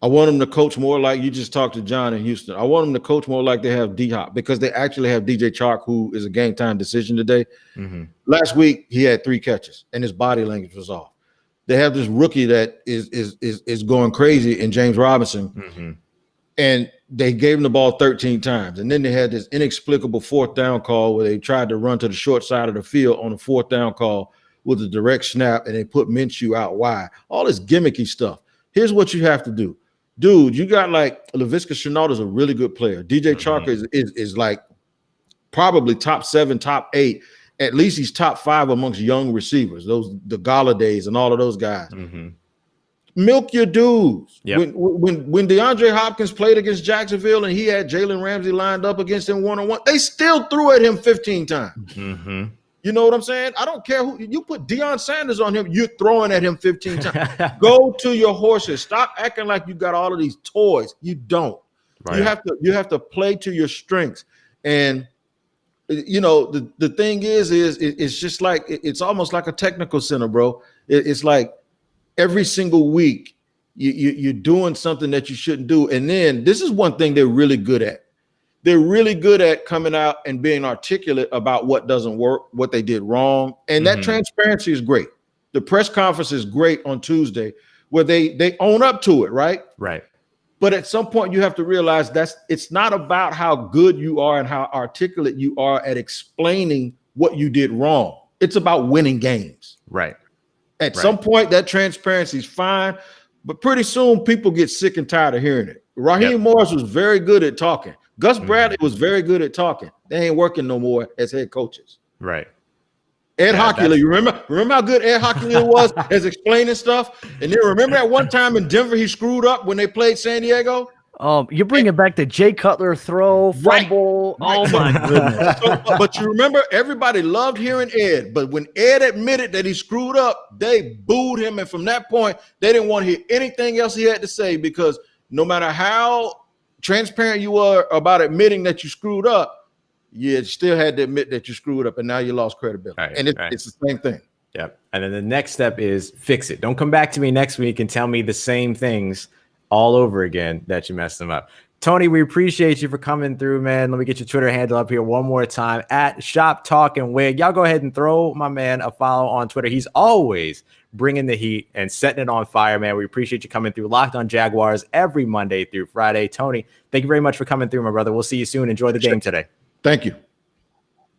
I want them to coach more like you just talked to John in Houston. I want them to coach more like they have D-Hop because they actually have DJ Chark, who is a game time decision today. Last week, he had 3 catches and his body language was off. They have this rookie that is going crazy in James Robinson. And they gave him the ball 13 times. And then they had this inexplicable 4th down call where they tried to run to the short side of the field on a 4th down call with a direct snap, and they put Minshew out wide. All this gimmicky stuff. Here's what you have to do. Dude, you got like Laviska Shenault is a really good player. DJ Chark is like probably top 7, top 8. At least he's top 5 amongst young receivers, the Galladays and all of those guys. Milk your dudes. When DeAndre Hopkins played against Jacksonville and he had Jalen Ramsey lined up against him one-on-one, they still threw at him 15 times. You know what I'm saying? I don't care who you put Deion Sanders on him, you're throwing at him 15 times. Go to your horses. Stop acting like you got all of these toys. You don't. You have to play to your strengths. And the thing is it's just like it's almost like a technical center, bro. It's like every single week, you're doing something that you shouldn't do. And then this is one thing they're really good at. They're really good at coming out and being articulate about what doesn't work, what they did wrong. And that transparency is great. The press conference is great on Tuesday where they own up to it, right? Right. But at some point, you have to realize it's not about how good you are and how articulate you are at explaining what you did wrong. It's about winning games. Right. At some point, that transparency is fine, but pretty soon people get sick and tired of hearing it. Raheem Morris was very good at talking. Gus Bradley was very good at talking. They ain't working no more as head coaches. Right. Ed Hockley, you remember how good Ed Hockley was as explaining stuff? And then remember that one time in Denver he screwed up when they played San Diego? You're bringing back the Jay Cutler throw, fumble. Right. Oh, my goodness. But you remember, everybody loved hearing Ed. But when Ed admitted that he screwed up, they booed him. And from that point, they didn't want to hear anything else he had to say, because no matter how transparent you were about admitting that you screwed up, you still had to admit that you screwed up, and now you lost credibility. Right, and it's the same thing. Yep. And then the next step is fix it. Don't come back to me next week and tell me the same things all over again that you messed them up. Tony, we appreciate you for coming through, man. Let me get your Twitter handle up here one more time, at Shop Talking Wig. Y'all go ahead and throw my man a follow on Twitter. He's always bringing the heat and setting it on fire, man. We appreciate you coming through. Locked on Jaguars every Monday through Friday. Tony, thank you very much for coming through, my brother. We'll see you soon. Enjoy the game today. Thank you.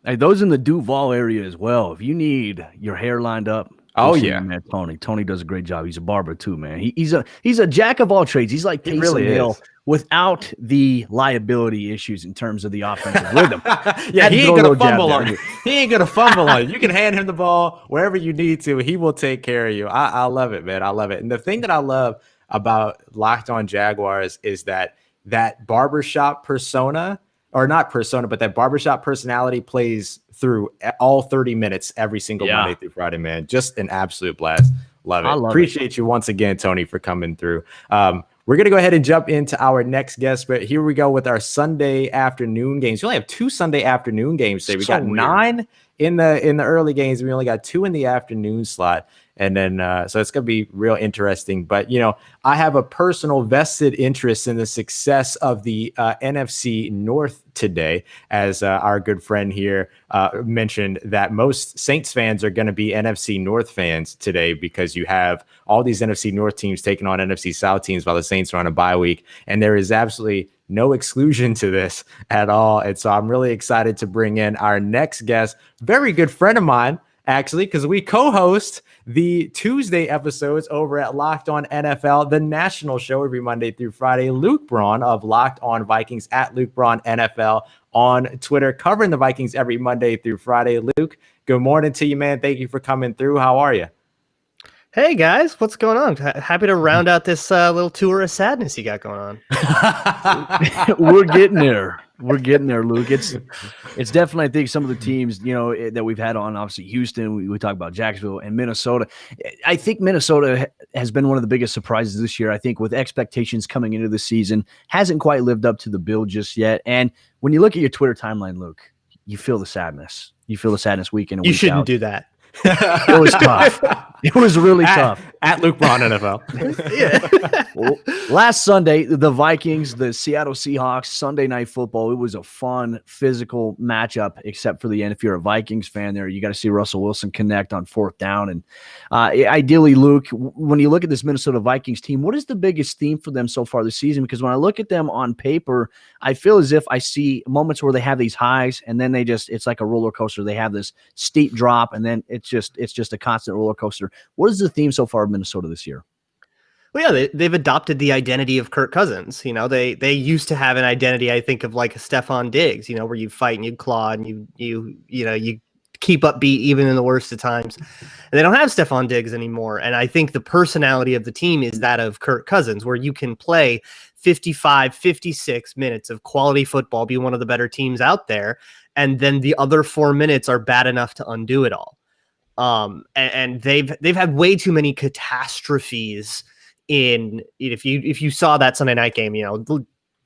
Hey, those in the Duval area as well. If you need your hair lined up, man, Tony does a great job. He's a barber too, man. He's a jack of all trades. He's like Taysom Hill without the liability issues in terms of the offensive rhythm. Yeah, he ain't gonna fumble on you. He ain't gonna fumble on you. You can hand him the ball wherever you need to. He will take care of you. I love it, man. I love it. And the thing that I love about Locked on Jaguars is that barbershop persona. Or not persona, but that barbershop personality plays through all 30 minutes every single Monday through Friday, man. Just an absolute blast. Love it. Appreciate you once again, Tony, for coming through. We're going to go ahead and jump into our next guest, but here we go with our Sunday afternoon games. We only have 2 Sunday afternoon games today. We got 9 in the early games. We only got 2 in the afternoon slot. And then, so it's going to be real interesting. But, I have a personal vested interest in the success of the NFC North today, as our good friend here mentioned that most Saints fans are going to be NFC North fans today, because you have all these NFC North teams taking on NFC South teams while the Saints are on a bye week. And there is absolutely no exclusion to this at all. And so I'm really excited to bring in our next guest, very good friend of mine, actually, because we co-host the Tuesday episodes over at Locked On NFL, the national show every Monday through Friday. Luke Braun of Locked On Vikings, at Luke Braun NFL on Twitter, covering the Vikings every Monday through Friday. Luke, good morning to you, man. Thank you for coming through. How are you? Hey guys, what's going on? Happy to round out this little tour of sadness you got going on. We're getting there. We're getting there, Luke. It's definitely, I think, some of the teams, that we've had on, obviously Houston, we talk about Jacksonville and Minnesota. I think Minnesota has been one of the biggest surprises this year. I think with expectations coming into the season, hasn't quite lived up to the bill just yet. And when you look at your Twitter timeline, Luke, you feel the sadness. You feel the sadness week in and week out. You shouldn't do that. It was tough. It was really tough. At Luke Braun NFL. Well, last Sunday, the Vikings, the Seattle Seahawks, Sunday Night Football. It was a fun, physical matchup, except for the end. If you're a Vikings fan there, you got to see Russell Wilson connect on 4th down. And ideally, Luke, when you look at this Minnesota Vikings team, what is the biggest theme for them so far this season? Because when I look at them on paper, I feel as if I see moments where they have these highs, and then it's like a roller coaster. They have this steep drop, and then it's just a constant roller coaster. What is the theme so far of Minnesota this year? Well, yeah, they've adopted the identity of Kirk Cousins. They used to have an identity, I think, of like a Stephon Diggs, where you fight and you claw and you keep upbeat even in the worst of times. And they don't have Stephon Diggs anymore. And I think the personality of the team is that of Kirk Cousins, where you can play 55, 56 minutes of quality football, be one of the better teams out there, and then the other 4 minutes are bad enough to undo it all. And they've had way too many catastrophes if you saw that Sunday night game,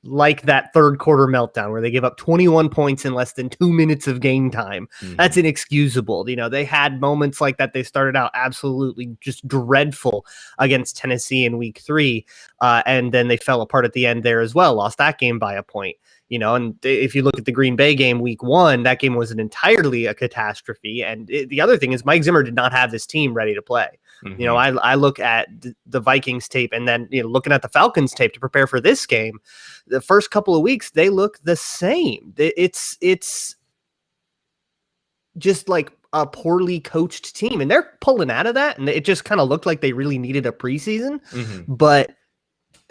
like that third quarter meltdown where they give up 21 points in less than 2 minutes of game time. Mm-hmm. That's inexcusable. They had moments like that. They started out absolutely just dreadful against Tennessee in week 3. And then they fell apart at the end there as well. Lost that game by a point. And if you look at the Green Bay game week 1, that game was entirely a catastrophe. And the other thing is Mike Zimmer did not have this team ready to play. Mm-hmm. I look at the Vikings tape and then looking at the Falcons tape to prepare for this game. The first couple of weeks, they look the same. It's just like a poorly coached team, and they're pulling out of that. And it just kind of looked like they really needed a preseason, but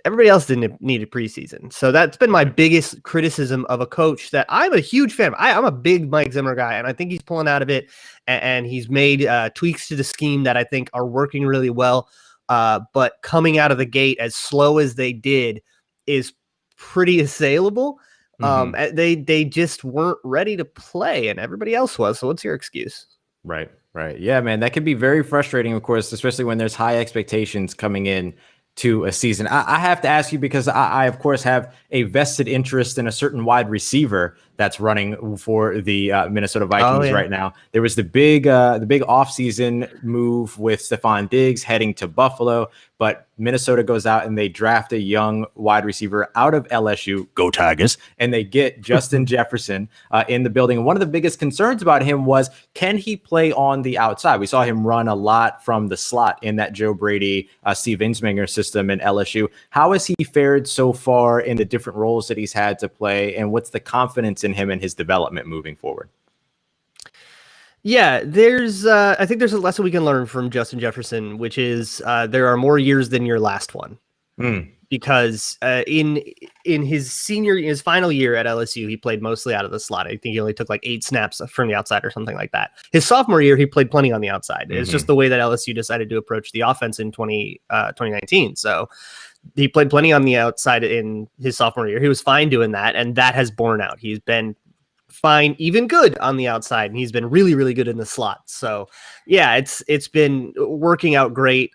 Everybody else didn't need a preseason. So that's been my biggest criticism of a coach that I'm a huge fan of. I'm a big Mike Zimmer guy, and I think he's pulling out of it, and he's made tweaks to the scheme that I think are working really well. But coming out of the gate as slow as they did is pretty assailable. They just weren't ready to play, and everybody else was. So what's your excuse? Right. Yeah, man, that can be very frustrating, of course, especially when there's high expectations coming in to a season. I have to ask you because I of course have a vested interest in a certain wide receiver that's running for the Minnesota Vikings right now. There was the big offseason move with Stephon Diggs heading to Buffalo, but Minnesota goes out and they draft a young wide receiver out of LSU, go Tigers, and they get Justin Jefferson in the building. And one of the biggest concerns about him was, can he play on the outside? We saw him run a lot from the slot in that Joe Brady, Steve Insminger system in LSU. How has he fared so far in the different roles that he's had to play, and what's the confidence in him and his development moving forward? Yeah, I think there's a lesson we can learn from Justin Jefferson, which is there are more years than your last one. Because in his final year at LSU, he played mostly out of the slot. I think he only took like 8 snaps from the outside or something like that. His sophomore year, he played plenty on the outside. It's just the way that LSU decided to approach the offense in 2019. So he played plenty on the outside in his sophomore year. He was fine doing that, and that has borne out. He's been fine, even good on the outside, and he's been really, really good in the slot. So yeah, it's been working out great.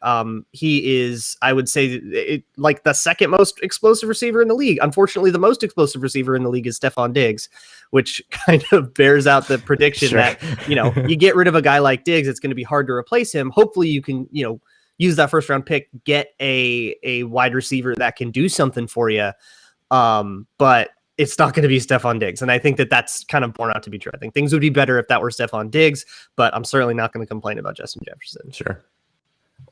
He is, I would say, like the second most explosive receiver in the league. Unfortunately, the most explosive receiver in the league is Stephon Diggs, which kind of bears out the prediction that, you get rid of a guy like Diggs, it's going to be hard to replace him. Hopefully you can, use that first round pick, get a wide receiver that can do something for you. But it's not going to be Stephon Diggs. And I think that that's kind of borne out to be true. I think things would be better if that were Stephon Diggs, but I'm certainly not going to complain about Justin Jefferson. Sure.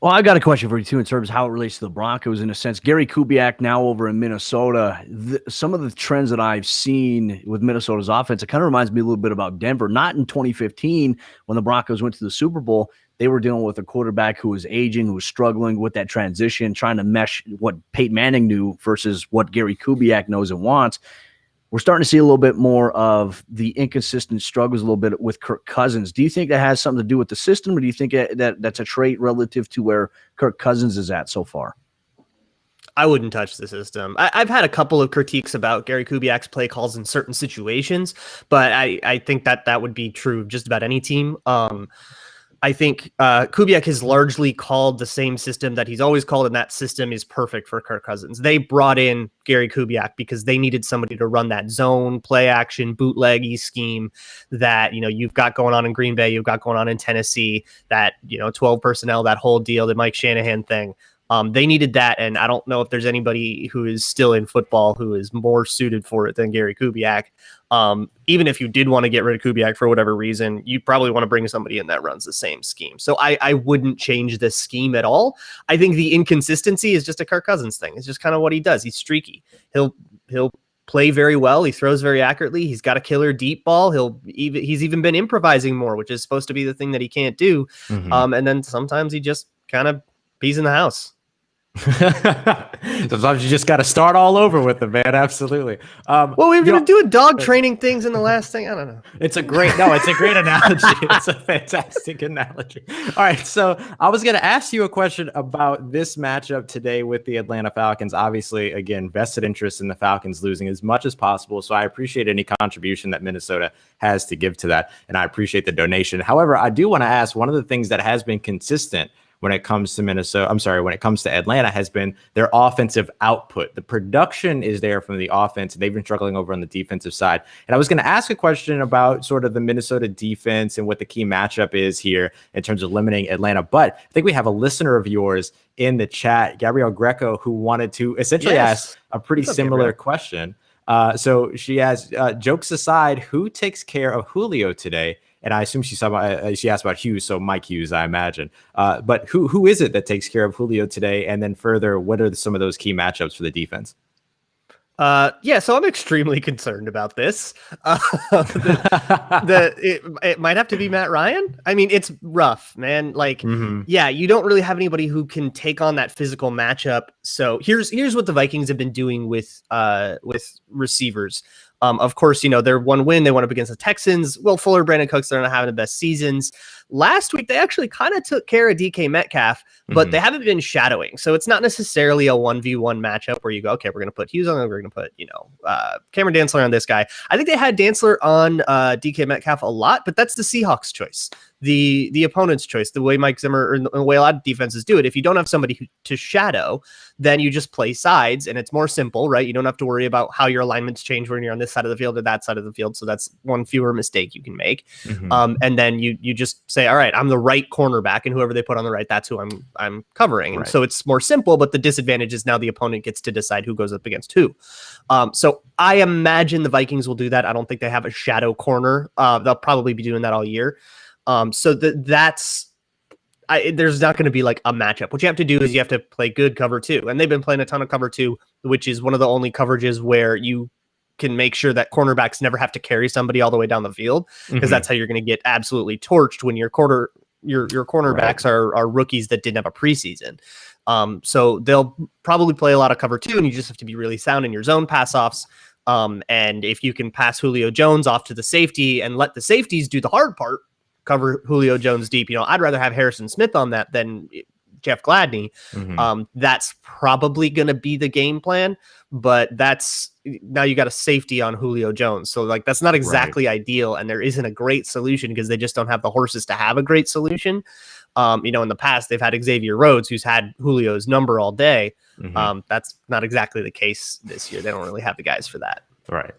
Well, I got a question for you too in terms of how it relates to the Broncos. In a sense, Gary Kubiak now over in Minnesota, some of the trends that I've seen with Minnesota's offense, it kind of reminds me a little bit about Denver. Not in 2015 when the Broncos went to the Super Bowl. They were dealing with a quarterback who was aging, who was struggling with that transition, trying to mesh what Peyton Manning knew versus what Gary Kubiak knows and wants. We're starting to see a little bit more of the inconsistent struggles a little bit with Kirk Cousins. Do you think that has something to do with the system, or do you think that that's a trait relative to where Kirk Cousins is at so far? I wouldn't touch the system. I've had a couple of critiques about Gary Kubiak's play calls in certain situations, but I think that would be true of just about any team. I think Kubiak has largely called the same system that he's always called, and that system is perfect for Kirk Cousins. They brought in Gary Kubiak because they needed somebody to run that zone, play action, bootleggy scheme that, you've got going on in Green Bay, you've got going on in Tennessee, that, 12 personnel, that whole deal, the Mike Shanahan thing. They needed that, and I don't know if there's anybody who is still in football who is more suited for it than Gary Kubiak. Even if you did want to get rid of Kubiak for whatever reason, you probably want to bring somebody in that runs the same scheme. So I wouldn't change this scheme at all. I think the inconsistency is just a Kirk Cousins thing. It's just kind of what he does. He's streaky. He'll play very well. He throws very accurately. He's got a killer deep ball. He's even been improvising more, which is supposed to be the thing that he can't do. And then sometimes he just kind of pees in the house. Sometimes you just got to start all over with them, man. Absolutely. Well, we've been doing dog training things in the last thing. I don't know. It's a great analogy. It's a fantastic analogy. All right. So I was going to ask you a question about this matchup today with the Atlanta Falcons. Obviously, again, vested interest in the Falcons losing as much as possible. So I appreciate any contribution that Minnesota has to give to that. And I appreciate the donation. However, I do want to ask, one of the things that has been consistent when it comes to when it comes to Atlanta, has been their offensive output. The production is there from the offense, and they've been struggling over on the defensive side. And I was going to ask a question about sort of the Minnesota defense and what the key matchup is here in terms of limiting Atlanta. But I think we have a listener of yours in the chat, Gabrielle Greco, who wanted to essentially ask a pretty similar question. So she asked, jokes aside, who takes care of Julio today? And I assume she asked about Hughes, so Mike Hughes, I imagine. But who is it that takes care of Julio today? And then further, what are some of those key matchups for the defense? Yeah, so I'm extremely concerned about this. It might have to be Matt Ryan. I mean, it's rough, man. Like, yeah, you don't really have anybody who can take on that physical matchup. So here's what the Vikings have been doing with receivers. Of course, their one win, they went up against the Texans. Will Fuller, Brandon Cooks, they're not having the best seasons. Last week, they actually kind of took care of DK Metcalf, but they haven't been shadowing. So it's not necessarily a 1v1 matchup where you go, okay, we're going to put Hughes on, we're going to put, Cameron Dantzler on this guy. I think they had Dantzler on DK Metcalf a lot, but that's the Seahawks choice. The opponent's choice, the way Mike Zimmer or the way a lot of defenses do it. If you don't have somebody to shadow, then you just play sides and it's more simple, right? You don't have to worry about how your alignments change when you're on this side of the field or that side of the field. So that's one fewer mistake you can make. And then you just say, all right, I'm the right cornerback, and whoever they put on the right, that's who I'm covering. And so it's more simple, but the disadvantage is now the opponent gets to decide who goes up against who. So I imagine the Vikings will do that. I don't think they have a shadow corner. They'll probably be doing that all year. So there's not going to be like a matchup. What you have to do is you have to play good cover 2. And they've been playing a ton of cover 2, which is one of the only coverages where you can make sure that cornerbacks never have to carry somebody all the way down the field, because that's how you're going to get absolutely torched when your cornerbacks are rookies that didn't have a preseason. So they'll probably play a lot of cover 2, and you just have to be really sound in your zone pass offs. And if you can pass Julio Jones off to the safety and let the safeties do the hard part, cover Julio Jones deep. I'd rather have Harrison Smith on that than Jeff Gladney. That's probably going to be the game plan, but now you got a safety on Julio Jones. So like, that's not exactly ideal. And there isn't a great solution because they just don't have the horses to have a great solution. In the past they've had Xavier Rhodes, who's had Julio's number all day. That's not exactly the case this year. They don't really have the guys for that. Right.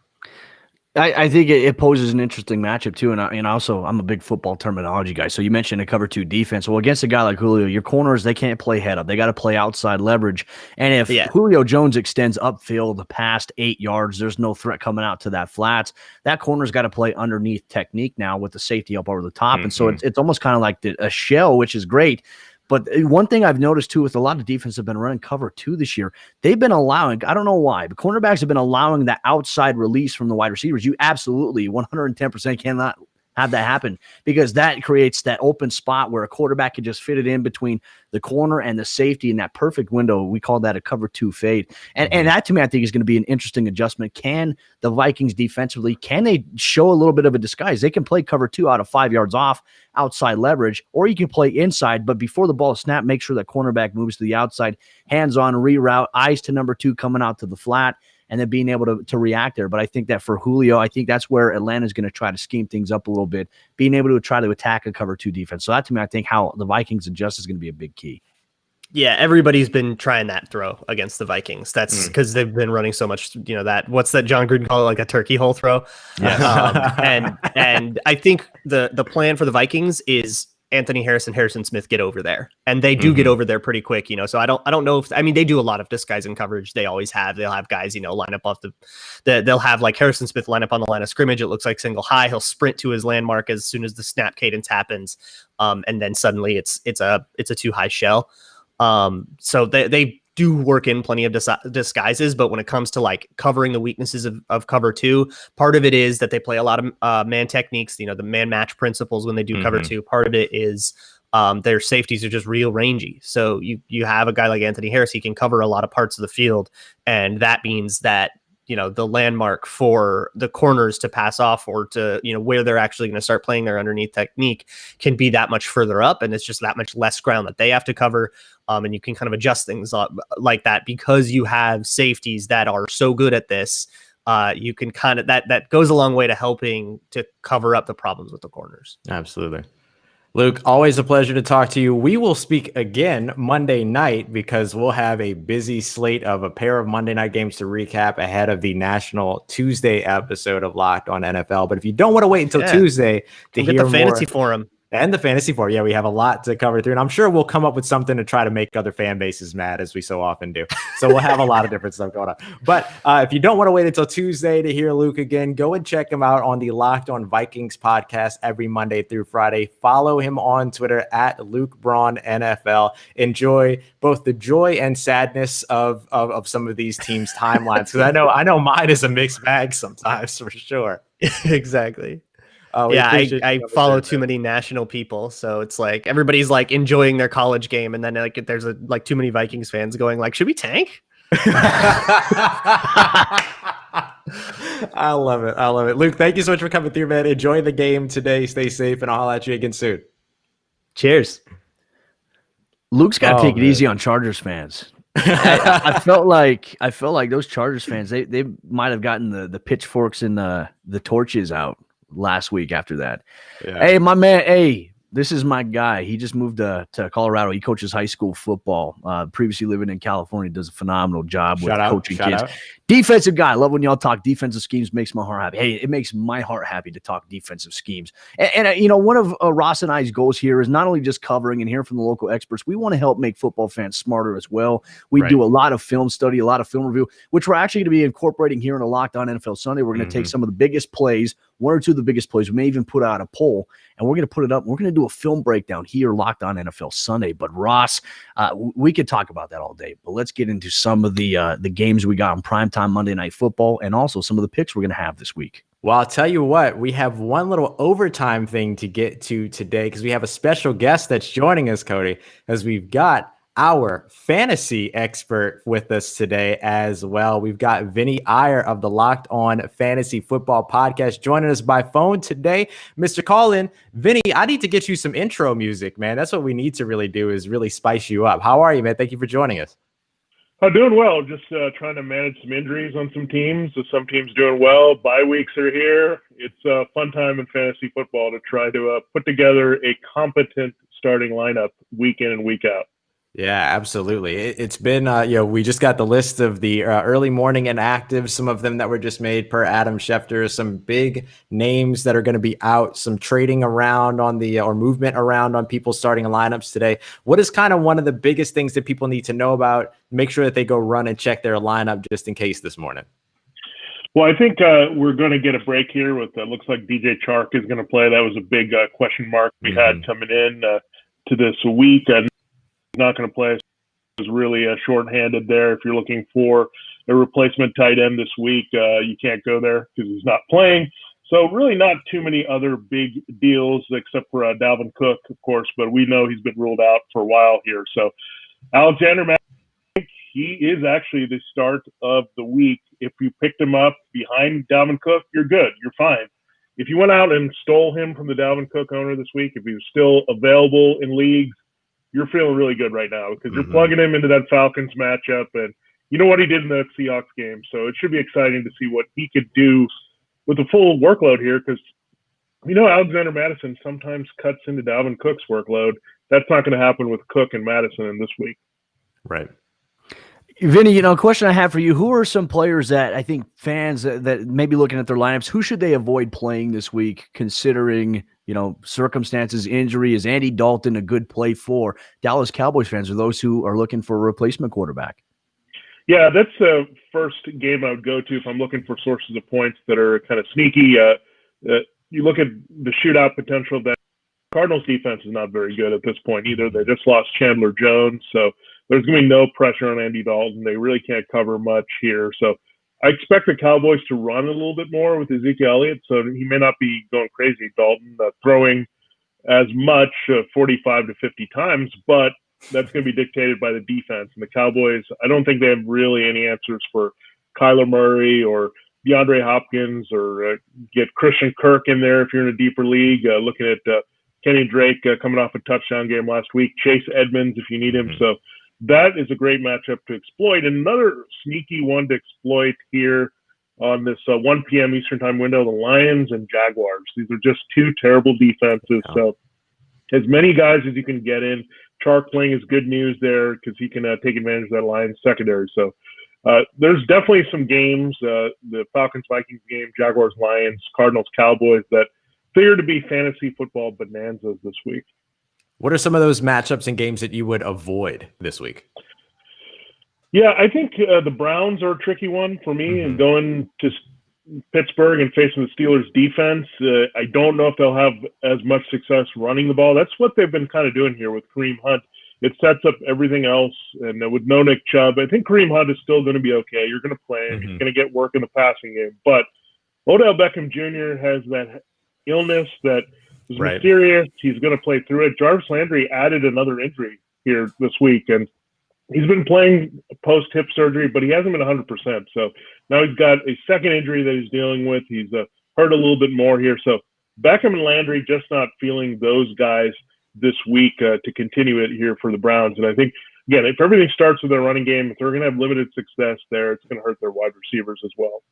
I think it poses an interesting matchup too, and also I'm a big football terminology guy. So you mentioned a cover 2 defense. Well, against a guy like Julio, your corners, they can't play head up; they got to play outside leverage. And if Julio Jones extends upfield past 8 yards, there's no threat coming out to that flat. That corner's got to play underneath technique now with the safety up over the top, and so it's almost kind of like a shell, which is great. But one thing I've noticed, too, with a lot of defense have been running cover 2 this year, they've been allowing, I don't know why, but cornerbacks have been allowing that outside release from the wide receivers. You absolutely 110% cannot have that happen, because that creates that open spot where a quarterback can just fit it in between the corner and the safety in that perfect window. We call that a cover 2 fade. And that, to me, I think is going to be an interesting adjustment. Can the Vikings defensively, can they show a little bit of a disguise? They can play cover 2 out of 5 yards off, outside leverage, or you can play inside, but before the ball is snapped, make sure that cornerback moves to the outside, hands on, reroute, eyes to number 2 coming out to the flat, and then being able to react there. But I think that for Julio, I think that's where Atlanta's going to try to scheme things up a little bit, being able to try to attack a cover 2 defense. So that, to me, I think how the Vikings adjust is going to be a big key. Yeah, everybody's been trying that throw against the Vikings. That's because they've been running so much, that, what's that John Gruden call it, like a turkey hole throw? Yeah. And I think the plan for the Vikings is Anthony Harrison Smith get over there, and they do get over there pretty quick, so I don't know if, they do a lot of disguise and coverage. They always have. They'll have guys, line up off they'll have like Harrison Smith line up on the line of scrimmage. It looks like single high. He'll sprint to his landmark as soon as the snap cadence happens. And then suddenly it's a too high shell. So they do work in plenty of disguises, but when it comes to like covering the weaknesses of cover 2, part of it is that they play a lot of man techniques, the man match principles when they do cover 2. Part of it is their safeties are just real rangy. So you have a guy like Anthony Harris, he can cover a lot of parts of the field, and that means that the landmark for the corners to pass off or to, where they're actually going to start playing their underneath technique can be that much further up. And it's just that much less ground that they have to cover. And you can kind of adjust things like that because you have safeties that are so good at this. You can kind of, that goes a long way to helping to cover up the problems with the corners. Absolutely. Luke, always a pleasure to talk to you. We will speak again Monday night because we'll have a busy slate of a pair of Monday night games to recap ahead of the national Tuesday episode of Locked on NFL. But if you don't want to wait until Tuesday to hear the fantasy more, forum. And the fantasy for, we have a lot to cover through, and I'm sure we'll come up with something to try to make other fan bases mad, as we so often do. So we'll have a lot of different stuff going on. But if you don't want to wait until Tuesday to hear Luke again, go and check him out on the Locked On Vikings podcast every Monday through Friday. Follow him on Twitter at Luke Braun NFL. Enjoy both the joy and sadness of some of these teams' timelines, because I know mine is a mixed bag sometimes, for sure. Exactly. I follow too many national people, so it's like everybody's like enjoying their college game, and then like there's too many Vikings fans going like, should we tank? I love it. Luke, thank you so much for coming through, man. Enjoy the game today. Stay safe, and I'll holler at you again soon. Cheers. Luke's got to take it easy on Chargers fans. I felt like those Chargers fans, they might have gotten the pitchforks and the torches out last week after that. Yeah. Hey, my man. Hey, this is my guy. He just moved to Colorado. He coaches high school football. Previously living in California, does a phenomenal job with coaching kids. Defensive guy. I love when y'all talk defensive schemes. Makes my heart happy. Hey, it makes my heart happy to talk defensive schemes. And you know, one of Ross and I's goals here is not only just covering and hearing from the local experts. We want to help make football fans smarter as well. We do a lot of film study, a lot of film review, which we're actually going to be incorporating here in a Locked On NFL Sunday. We're going to take some of the biggest plays, one or two of the biggest plays. We may even put out a poll, and we're going to put it up. We're going to do a film breakdown here, Locked On NFL Sunday. But Ross, we could talk about that all day. But let's get into some of the games we got on primetime Monday Night Football, and also some of the picks we're going to have this week. Well, I'll tell you what, we have one little overtime thing to get to today, because we have a special guest that's joining us, Cody, as we've got our fantasy expert with us today as well. We've got Vinny Iyer of the Locked On Fantasy Football Podcast joining us by phone today. Mr. Call-In, Vinny, I need to get you some intro music, man. That's what we need to really do, is really spice you up. How are you, man? Thank you for joining us. I'm doing well. Just trying to manage some injuries on some teams. So some teams doing well. Bye weeks are here. It's a fun time in fantasy football to try to put together a competent starting lineup week in and week out. Yeah, absolutely. It's been, we just got the list of the early morning inactives, some of them that were just made per Adam Schefter, some big names that are going to be out, some trading around on or movement around on people starting lineups today. What is kind of one of the biggest things that people need to know about? Make sure that they go run and check their lineup just in case this morning. Well, I think we're going to get a break here with looks like DJ Chark is going to play. That was a big question mark we had coming in to this week. Not going to play. Is really shorthanded there. If you're looking for a replacement tight end this week, you can't go there because he's not playing. So really not too many other big deals except for Dalvin Cook, of course, but we know he's been ruled out for a while here. So Alexander Mattison, he is actually the start of the week. If you picked him up behind Dalvin Cook, you're good. You're fine. If you went out and stole him from the Dalvin Cook owner this week, if he was still available in leagues, you're feeling really good right now because you're plugging him into that Falcons matchup, and you know what he did in the Seahawks game. So it should be exciting to see what he could do with the full workload here, because Alexander Mattison sometimes cuts into Dalvin Cook's workload. That's not going to happen with Cook and Mattison in this week. Right. Vinny, a question I have for you. Who are some players that I think fans that may be looking at their lineups, who should they avoid playing this week considering, circumstances, injury? Is Andy Dalton a good play for Dallas Cowboys fans or those who are looking for a replacement quarterback? Yeah, that's the first game I would go to if I'm looking for sources of points that are kind of sneaky. You look at the shootout potential. That Cardinals defense is not very good at this point either. They just lost Chandler Jones, so there's going to be no pressure on Andy Dalton. They really can't cover much here. So I expect the Cowboys to run a little bit more with Ezekiel Elliott, so he may not be going crazy, Dalton, throwing as much, 45 to 50 times, but that's going to be dictated by the defense. And the Cowboys, I don't think they have really any answers for Kyler Murray or DeAndre Hopkins, or get Christian Kirk in there if you're in a deeper league. Looking at Kenny Drake coming off a touchdown game last week, Chase Edmonds if you need him. So that is a great matchup to exploit. And another sneaky one to exploit here on this 1 p.m. Eastern time window, the Lions and Jaguars. These are just two terrible defenses. So as many guys as you can get in. Chark playing is good news there because he can take advantage of that Lions secondary. So there's definitely some games, the Falcons-Vikings game, Jaguars-Lions, Cardinals-Cowboys, that appear to be fantasy football bonanzas this week. What are some of those matchups and games that you would avoid this week? Yeah, I think the Browns are a tricky one for me, and going to Pittsburgh and facing the Steelers defense, I don't know if they'll have as much success running the ball. That's what they've been kind of doing here with Kareem Hunt. It sets up everything else, and with no Nick Chubb, I think Kareem Hunt is still going to be okay. You're going to play him. He's going to get work in the passing game. But Odell Beckham Jr. has that illness that is mysterious. He's going to play through it. Jarvis Landry added another injury here this week, and he's been playing post-hip surgery, but he hasn't been 100%. So now he's got a second injury that he's dealing with. He's hurt a little bit more here. So Beckham and Landry just not feeling those guys this week to continue it here for the Browns. And I think, again, if everything starts with their running game, if they're going to have limited success there, it's going to hurt their wide receivers as well.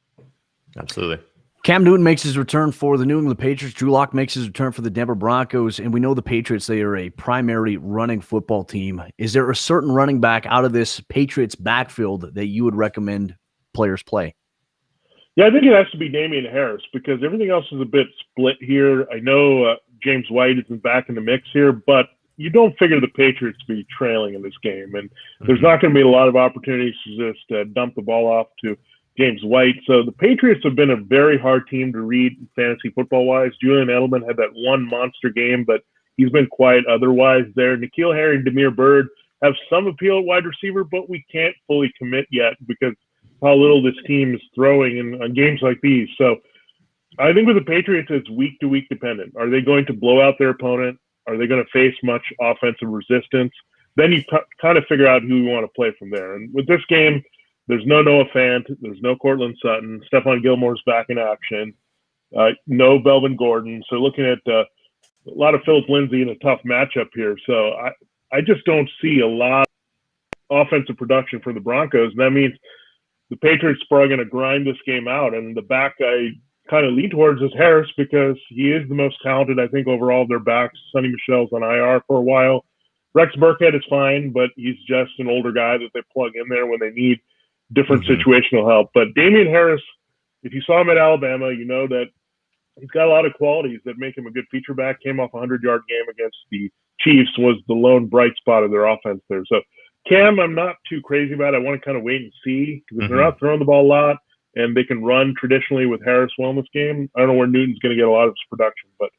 Absolutely. Cam Newton makes his return for the New England Patriots. Drew Lock makes his return for the Denver Broncos. And we know the Patriots, they are a primary running football team. Is there a certain running back out of this Patriots backfield that you would recommend players play? Yeah, I think it has to be Damian Harris because everything else is a bit split here. I know James White isn't back in the mix here, but you don't figure the Patriots to be trailing in this game. And there's not going to be a lot of opportunities to just dump the ball off to James White. So the Patriots have been a very hard team to read fantasy football-wise. Julian Edelman had that one monster game, but he's been quiet otherwise there. N'Keal Harry and Damiere Byrd have some appeal at wide receiver, but we can't fully commit yet because how little this team is throwing on games like these. So I think with the Patriots, it's week-to-week dependent. Are they going to blow out their opponent? Are they going to face much offensive resistance? Then you kind of figure out who you want to play from there. And with this game, there's no Noah Fant. There's no Cortland Sutton. Stephon Gilmore's back in action. No Belvin Gordon. So looking at a lot of Philip Lindsay in a tough matchup here. So I just don't see a lot of offensive production for the Broncos. And that means the Patriots are going to grind this game out. And the back I kind of lean towards is Harris because he is the most talented, I think, overall of their backs. Sonny Michel's on IR for a while. Rex Burkhead is fine, but he's just an older guy that they plug in there when they need different situational help. But Damian Harris, if you saw him at Alabama, you know that he's got a lot of qualities that make him a good feature back. Came off a 100-yard game against the Chiefs, was the lone bright spot of their offense there. So Cam, I'm not too crazy about. I want to kind of wait and see because they're not throwing the ball a lot and they can run traditionally with Harris well in this game. I don't know where Newton's going to get a lot of his production, but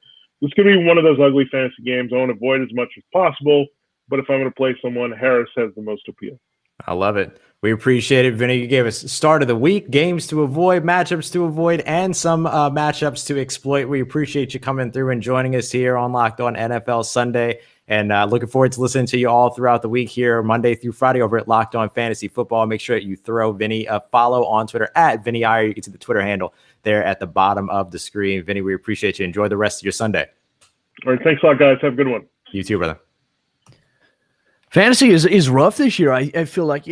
this could be one of those ugly fantasy games. I want to avoid as much as possible, but if I'm going to play someone, Harris has the most appeal. I love it. We appreciate it, Vinny. You gave us start of the week, games to avoid, matchups to avoid, and some matchups to exploit. We appreciate you coming through and joining us here on Locked On NFL Sunday. And looking forward to listening to you all throughout the week here, Monday through Friday over at Locked On Fantasy Football. Make sure that you throw Vinny a follow on Twitter at Vinny Iyer. You can see the Twitter handle there at the bottom of the screen. Vinny, we appreciate you. Enjoy the rest of your Sunday. All right. Thanks a lot, guys. Have a good one. You too, brother. Fantasy is rough this year. I feel like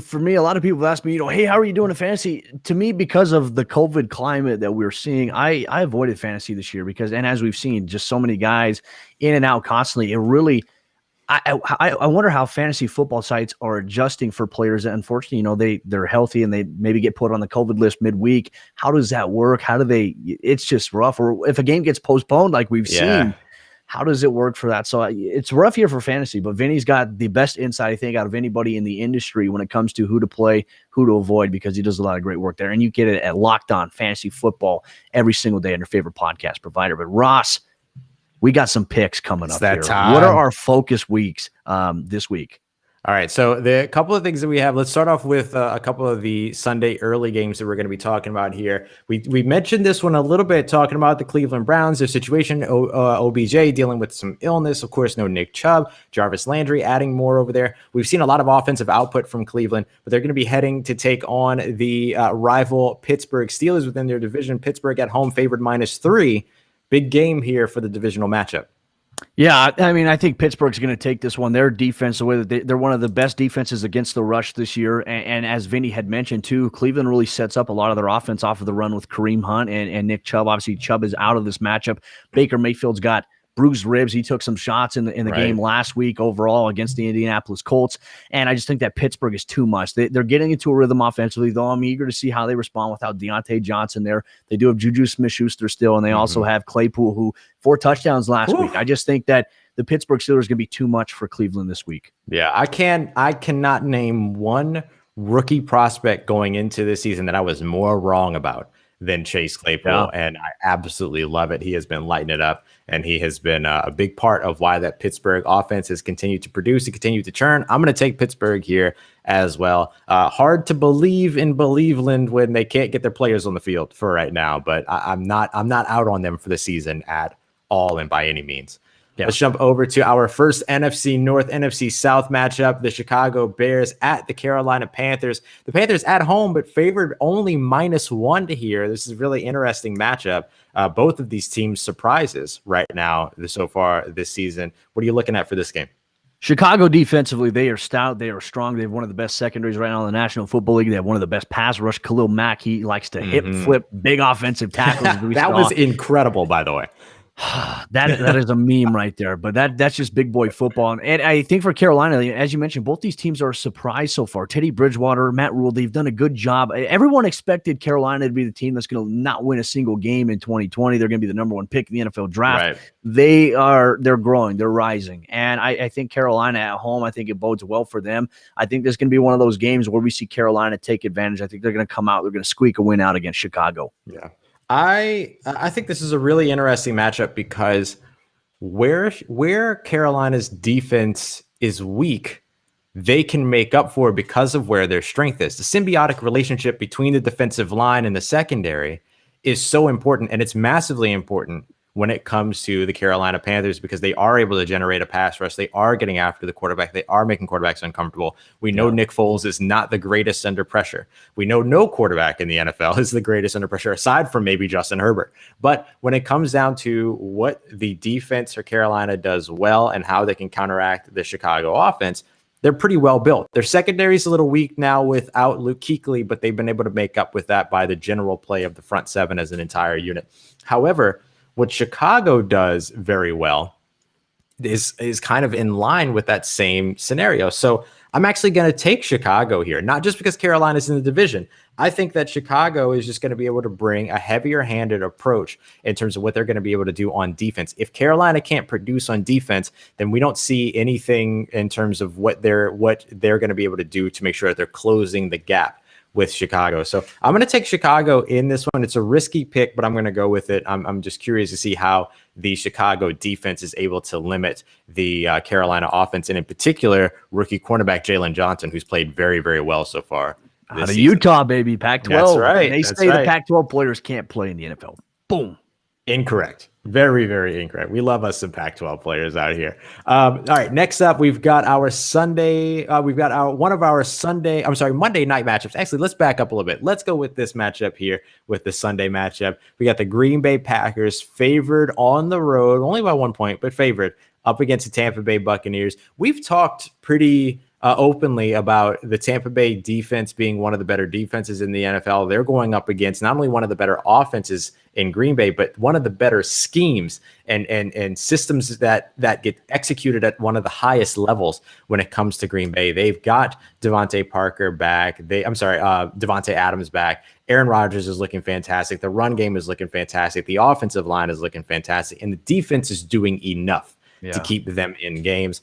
for me, a lot of people have asked me, hey, how are you doing in fantasy? To me, because of the COVID climate that we're seeing, I avoided fantasy this year because, and as we've seen, just so many guys in and out constantly. It really, I wonder how fantasy football sites are adjusting for players that unfortunately, they're healthy and they maybe get put on the COVID list midweek. How does that work? How do they? It's just rough. Or if a game gets postponed, like we've seen. How does it work for that? So it's rough here for fantasy, but Vinny's got the best insight, I think, out of anybody in the industry when it comes to who to play, who to avoid, because he does a lot of great work there. And you get it at Locked On Fantasy Football every single day on your favorite podcast provider. But Ross, we got some picks coming up here. Time. What are our focus weeks this week? All right, so the couple of things that we have, let's start off with a couple of the Sunday early games that we're going to be talking about here. We mentioned this one a little bit, talking about the Cleveland Browns, their situation, OBJ dealing with some illness. Of course, no Nick Chubb, Jarvis Landry adding more over there. We've seen a lot of offensive output from Cleveland, but they're going to be heading to take on the rival Pittsburgh Steelers within their division. Pittsburgh at home favored -3. Big game here for the divisional matchup. Yeah, I mean, I think Pittsburgh's going to take this one. Their defense, the way that they're one of the best defenses against the rush this year. And as Vinny had mentioned, too, Cleveland really sets up a lot of their offense off of the run with Kareem Hunt and Nick Chubb. Obviously, Chubb is out of this matchup. Baker Mayfield's got bruised ribs. He took some shots in the game last week overall against the Indianapolis Colts. And I just think that Pittsburgh is too much. They're getting into a rhythm offensively, though I'm eager to see how they respond without Deontay Johnson there. They do have Juju Smith-Schuster still, and they also have Claypool, who 4 touchdowns last week. I just think that the Pittsburgh Steelers are going to be too much for Cleveland this week. Yeah, I cannot name one rookie prospect going into this season that I was more wrong about than Chase Claypool, and I absolutely love it. He has been lighting it up, and he has been a big part of why that Pittsburgh offense has continued to produce and continue to churn. I'm going to take Pittsburgh here as well. Hard to believe in Believeland when they can't get their players on the field for right now, but I'm not out on them for the season at all and by any means. Yeah. Let's jump over to our first NFC North, NFC South matchup, the Chicago Bears at the Carolina Panthers. The Panthers at home, but favored only -1 here. This is a really interesting matchup. Both of these teams surprises right now so far this season. What are you looking at for this game? Chicago defensively, they are stout. They are strong. They have one of the best secondaries right now in the National Football League. They have one of the best pass rush. Khalil Mack, he likes to hip flip big offensive tackles. That was incredible, by the way. that is a meme right there, but that's just big boy football. And I think for Carolina, as you mentioned, both these teams are a surprise so far. Teddy Bridgewater, Matt Rule, they've done a good job. Everyone expected Carolina to be the team that's going to not win a single game in 2020. They're going to be the number 1 pick in the NFL draft. Right. They're growing, they're rising. And I think Carolina at home, I think it bodes well for them. I think there's going to be one of those games where we see Carolina take advantage. I think they're going to come out, they're going to squeak a win out against Chicago. Yeah. I think this is a really interesting matchup because where Carolina's defense is weak, they can make up for because of where their strength is. The symbiotic relationship between the defensive line and the secondary is so important, and it's massively important when it comes to the Carolina Panthers because they are able to generate a pass rush. They are getting after the quarterback. They are making quarterbacks uncomfortable. We know Nick Foles is not the greatest under pressure. We know no quarterback in the NFL is the greatest under pressure, aside from maybe Justin Herbert. But when it comes down to what the defense for Carolina does well and how they can counteract the Chicago offense, they're pretty well built. Their secondary is a little weak now without Luke Kuechly, but they've been able to make up with that by the general play of the front seven as an entire unit. However, what Chicago does very well is kind of in line with that same scenario. So I'm actually going to take Chicago here, not just because Carolina's in the division. I think that Chicago is just going to be able to bring a heavier-handed approach in terms of what they're going to be able to do on defense. If Carolina can't produce on defense, then we don't see anything in terms of what they're going to be able to do to make sure that they're closing the gap with Chicago. So I'm going to take Chicago in this one. It's a risky pick, but I'm going to go with it. I'm just curious to see how the Chicago defense is able to limit the Carolina offense, and in particular, rookie cornerback Jalen Johnson, who's played very, very well so far. Out of season. Utah, baby, Pac-12. That's right. And they say the Pac-12 players can't play in the NFL. Boom. Incorrect. Very, very incorrect. We love us some Pac-12 players out here. All right. Next up, we've got our Sunday. Monday night matchups. Actually, let's back up a little bit. Let's go with this matchup here with the Sunday matchup. We got the Green Bay Packers favored on the road, only by 1 point, but favored up against the Tampa Bay Buccaneers. We've talked pretty openly about the Tampa Bay defense being one of the better defenses in the NFL. They're going up against not only one of the better offenses in Green Bay, but one of the better schemes and systems that get executed at one of the highest levels when it comes to Green Bay. They've got Devontae Parker back. Devontae Adams back. Aaron Rodgers is looking fantastic. The run game is looking fantastic. The offensive line is looking fantastic. And the defense is doing enough to keep them in games.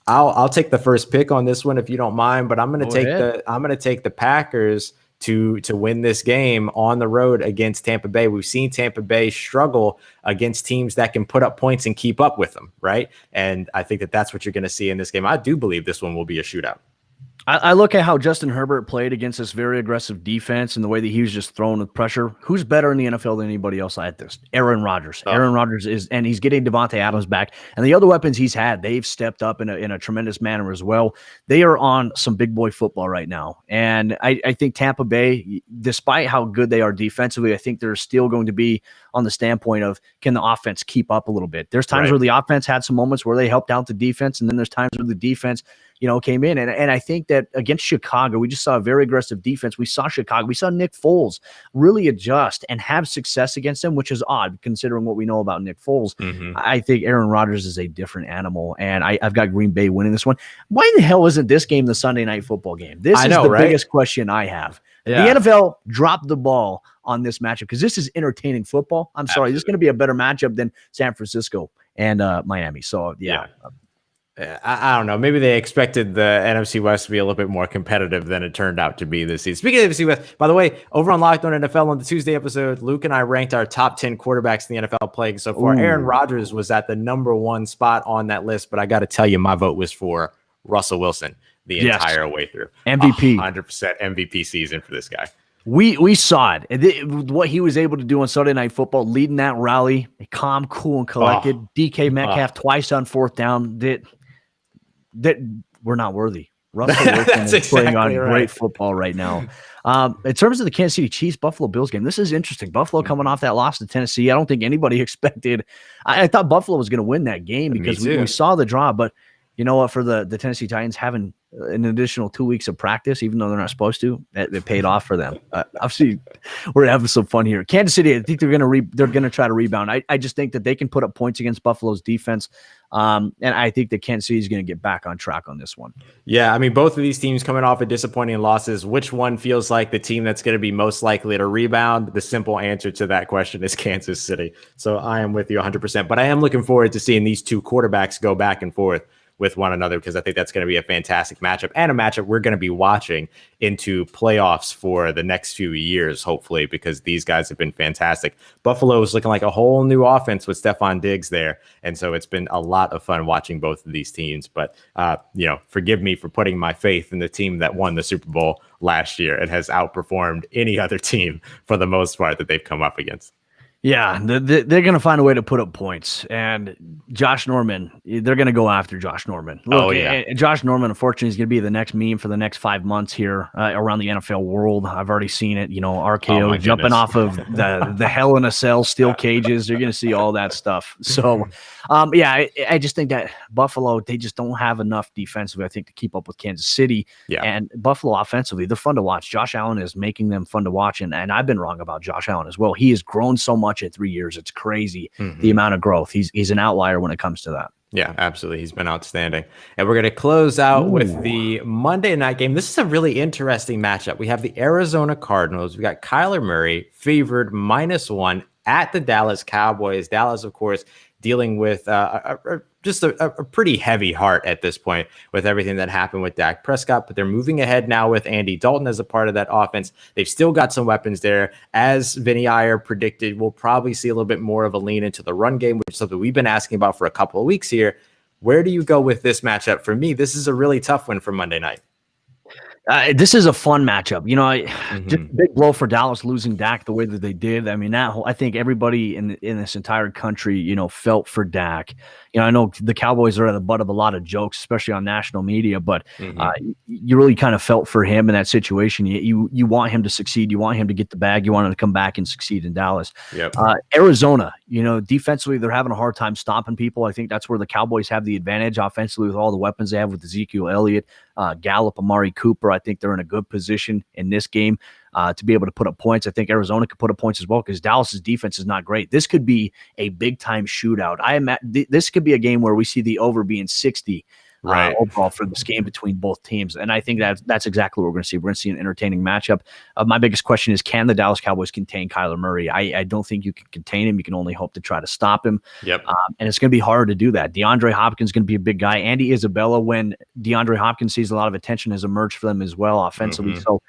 I'll take the first pick on this one if you don't mind, but I'm going to take the Packers to win this game on the road against Tampa Bay. We've seen Tampa Bay struggle against teams that can put up points and keep up with them, right? And I think that's what you're going to see in this game. I do believe this one will be a shootout. I look at how Justin Herbert played against this very aggressive defense and the way that he was just throwing with pressure. Who's better in the NFL than anybody else at this? Aaron Rodgers. Aaron Rodgers is, and he's getting Devontae Adams back. And the other weapons he's had, they've stepped up in a tremendous manner as well. They are on some big boy football right now. And I think Tampa Bay, despite how good they are defensively, I think they're still going to be on the standpoint of, can the offense keep up a little bit? There's times where the offense had some moments where they helped out the defense, and then there's times where the defense, came in. And I think that against Chicago, we just saw a very aggressive defense. We saw Chicago. We saw Nick Foles really adjust and have success against them, which is odd considering what we know about Nick Foles. I think Aaron Rodgers is a different animal, and I've got Green Bay winning this one. Why the hell isn't this game the Sunday Night Football game? This is the biggest question I have. Yeah. The NFL dropped the ball on this matchup because this is entertaining football. I'm sorry. This is going to be a better matchup than San Francisco and Miami. So, yeah. I don't know. Maybe they expected the NFC West to be a little bit more competitive than it turned out to be this season. Speaking of NFC West, by the way, over on Locked On NFL on the Tuesday episode, Luke and I ranked our top 10 quarterbacks in the NFL playing so far. Aaron Rodgers was at the number 1 spot on that list, but I got to tell you, my vote was for Russell Wilson the entire way through. MVP. 100% MVP season for this guy. We saw it. What he was able to do on Sunday Night Football, leading that rally, calm, cool, and collected. DK Metcalf twice on 4th down. That we're not worthy. Russell Wilson is playing on great football right now. In terms of the Kansas City Chiefs Buffalo Bills game, this is interesting. Buffalo coming off that loss to Tennessee. I don't think anybody expected. I thought Buffalo was going to win that game because we saw the draw. But you know what? For the Tennessee Titans having an additional 2 weeks of practice, even though they're not supposed to, it paid off for them. Obviously, we're having some fun here. Kansas City, I think they're going to try to rebound. I just think that they can put up points against Buffalo's defense. And I think that Kansas City is going to get back on track on this one. Yeah, I mean, both of these teams coming off of disappointing losses. Which one feels like the team that's going to be most likely to rebound? The simple answer to that question is Kansas City. So I am with you 100%. But I am looking forward to seeing these two quarterbacks go back and forth with one another, because I think that's going to be a fantastic matchup and a matchup we're going to be watching into playoffs for the next few years, hopefully, because these guys have been fantastic. Buffalo is looking like a whole new offense with Stephon Diggs there. And so it's been a lot of fun watching both of these teams. But, forgive me for putting my faith in the team that won the Super Bowl last year and has outperformed any other team for the most part that they've come up against. Yeah, they're going to find a way to put up points. And Josh Norman, they're going to go after Josh Norman. Look, Josh Norman, unfortunately, is going to be the next meme for the next 5 months here around the NFL world. I've already seen it. RKO jumping off of the Hell in a Cell steel cages. You're going to see all that stuff. So, I just think that Buffalo, they just don't have enough defensively, I think, to keep up with Kansas City. Yeah. And Buffalo offensively, they're fun to watch. Josh Allen is making them fun to watch. And I've been wrong about Josh Allen as well. He has grown so much in 3 years. It's crazy the amount of growth. He's an outlier when it comes to that. Yeah, absolutely. He's been outstanding. And we're going to close out with the Monday night game. This is a really interesting matchup. We have the Arizona Cardinals. We got Kyler Murray favored -1 at the Dallas Cowboys. Dallas, of course, dealing with just a pretty heavy heart at this point with everything that happened with Dak Prescott, but they're moving ahead now with Andy Dalton as a part of that offense. They've still got some weapons there. As Vinny Iyer predicted, we'll probably see a little bit more of a lean into the run game, which is something we've been asking about for a couple of weeks here. Where do you go with this matchup? For me, this is a really tough one for Monday night. This is a fun matchup. Just a big blow for Dallas losing Dak the way that they did. I mean, I think everybody in this entire country, felt for Dak. I know the Cowboys are at the butt of a lot of jokes, especially on national media, but you really kind of felt for him in that situation. You want him to succeed. You want him to get the bag. You want him to come back and succeed in Dallas. Yep. Arizona, defensively, they're having a hard time stopping people. I think that's where the Cowboys have the advantage offensively with all the weapons they have with Ezekiel Elliott, Gallup, Amari Cooper. I think they're in a good position in this game to be able to put up points. I think Arizona could put up points as well because Dallas's defense is not great. This could be a big-time shootout. This could be a game where we see the over being 60 overall for this game between both teams. And I think that's exactly what we're going to see. We're going to see an entertaining matchup. My biggest question is, can the Dallas Cowboys contain Kyler Murray? I don't think you can contain him. You can only hope to try to stop him. Yep. And it's going to be hard to do that. DeAndre Hopkins is going to be a big guy. Andy Isabella, when DeAndre Hopkins sees a lot of attention, has emerged for them as well offensively. So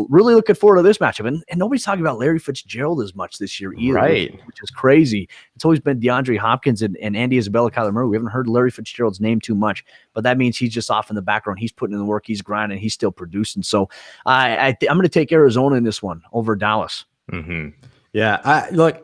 really looking forward to this matchup. And nobody's talking about Larry Fitzgerald as much this year either, which is crazy. It's always been DeAndre Hopkins and Andy Isabella, Kyler Murray. We haven't heard Larry Fitzgerald's name too much, but that means he's just off in the background. He's putting in the work. He's grinding. He's still producing. So I'm going to take Arizona in this one over Dallas. Yeah,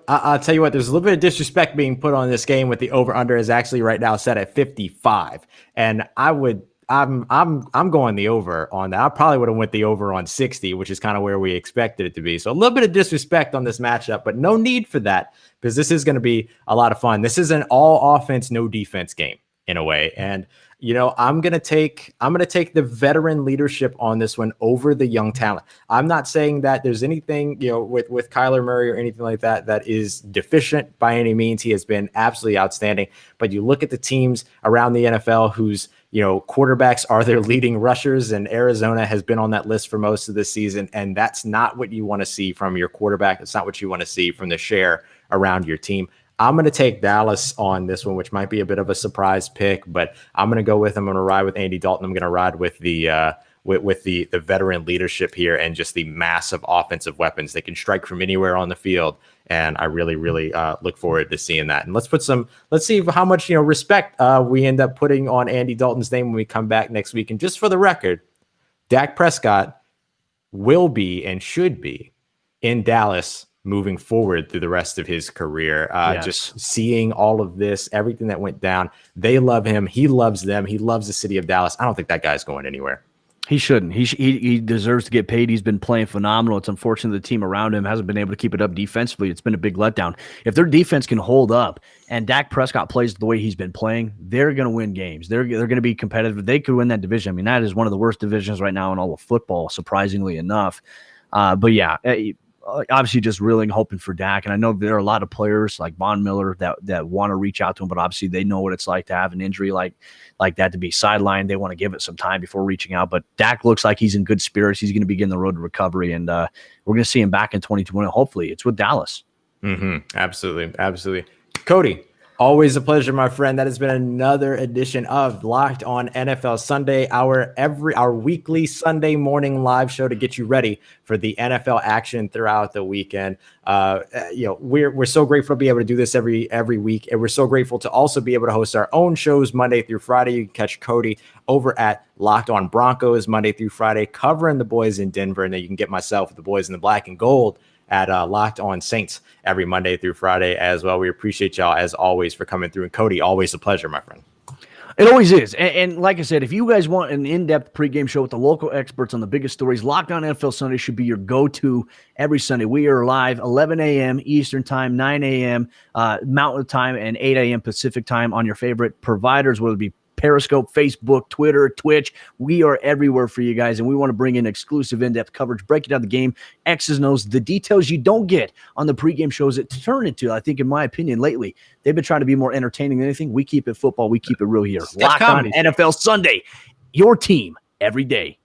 I'll tell you what. There's a little bit of disrespect being put on this game with the over/under is actually right now set at 55, and I'm going the over on that. I probably would have went the over on 60, which is kind of where we expected it to be. So a little bit of disrespect on this matchup, but no need for that because this is going to be a lot of fun. This is an all offense, no defense game in a way, and I'm gonna take the veteran leadership on this one over the young talent. I'm not saying that there's anything, with Kyler Murray or anything like that is deficient by any means. He has been absolutely outstanding. But you look at the teams around the NFL whose quarterbacks are their leading rushers, and Arizona has been on that list for most of the season, and that's not what you want to see from your quarterback. It's not what you want to see from the share around your team. I'm going to take Dallas on this one, which might be a bit of a surprise pick, but I'm going to go with. I'm going to ride with Andy Dalton. I'm going to ride with the veteran leadership here and just the massive offensive weapons. They can strike from anywhere on the field, and I really, really look forward to seeing that. And let's see how much respect we end up putting on Andy Dalton's name when we come back next week. And just for the record, Dak Prescott will be and should be in Dallas moving forward through the rest of his career. Yes. Just seeing all of this, everything that went down. They love him. He loves them. He loves the city of Dallas. I don't think that guy's going anywhere. He shouldn't. He deserves to get paid. He's been playing phenomenal. It's unfortunate the team around him hasn't been able to keep it up defensively. It's been a big letdown. If their defense can hold up and Dak Prescott plays the way he's been playing, they're going to win games. They're going to be competitive. They could win that division. I mean, that is one of the worst divisions right now in all of football, surprisingly enough. But yeah, obviously just really hoping for Dak. And I know there are a lot of players like Von Miller that want to reach out to him, but obviously they know what it's like to have an injury like that, to be sidelined. They want to give it some time before reaching out. But Dak looks like he's in good spirits. He's going to begin the road to recovery, and we're going to see him back in 2020. Hopefully it's with Dallas. Absolutely. Absolutely. Cody, always a pleasure, my friend. That has been another edition of Locked On NFL Sunday, our weekly Sunday morning live show to get you ready for the NFL action throughout the weekend. We're so grateful to be able to do this every week, and we're so grateful to also be able to host our own shows Monday through Friday. You can catch Cody over at Locked On Broncos Monday through Friday, covering the boys in Denver, and then you can get myself with the boys in the black and gold at Locked On Saints every Monday through Friday as well. We appreciate y'all as always for coming through. And Cody, always a pleasure, my friend. It always is. And like I said, if you guys want an in-depth pregame show with the local experts on the biggest stories, Locked On NFL Sunday should be your go-to every Sunday. We are live 11 a.m. Eastern Time, 9 a.m. Mountain Time, and 8 a.m. Pacific Time on your favorite providers, whether it be Periscope, Facebook, Twitter, Twitch. We are everywhere for you guys, and we want to bring in exclusive in-depth coverage, breaking down the game, X's and O's, the details you don't get on the pregame shows that turn into, I think, in my opinion, lately, they've been trying to be more entertaining than anything. We keep it football. We keep it real here. Locked On NFL Sunday, your team every day.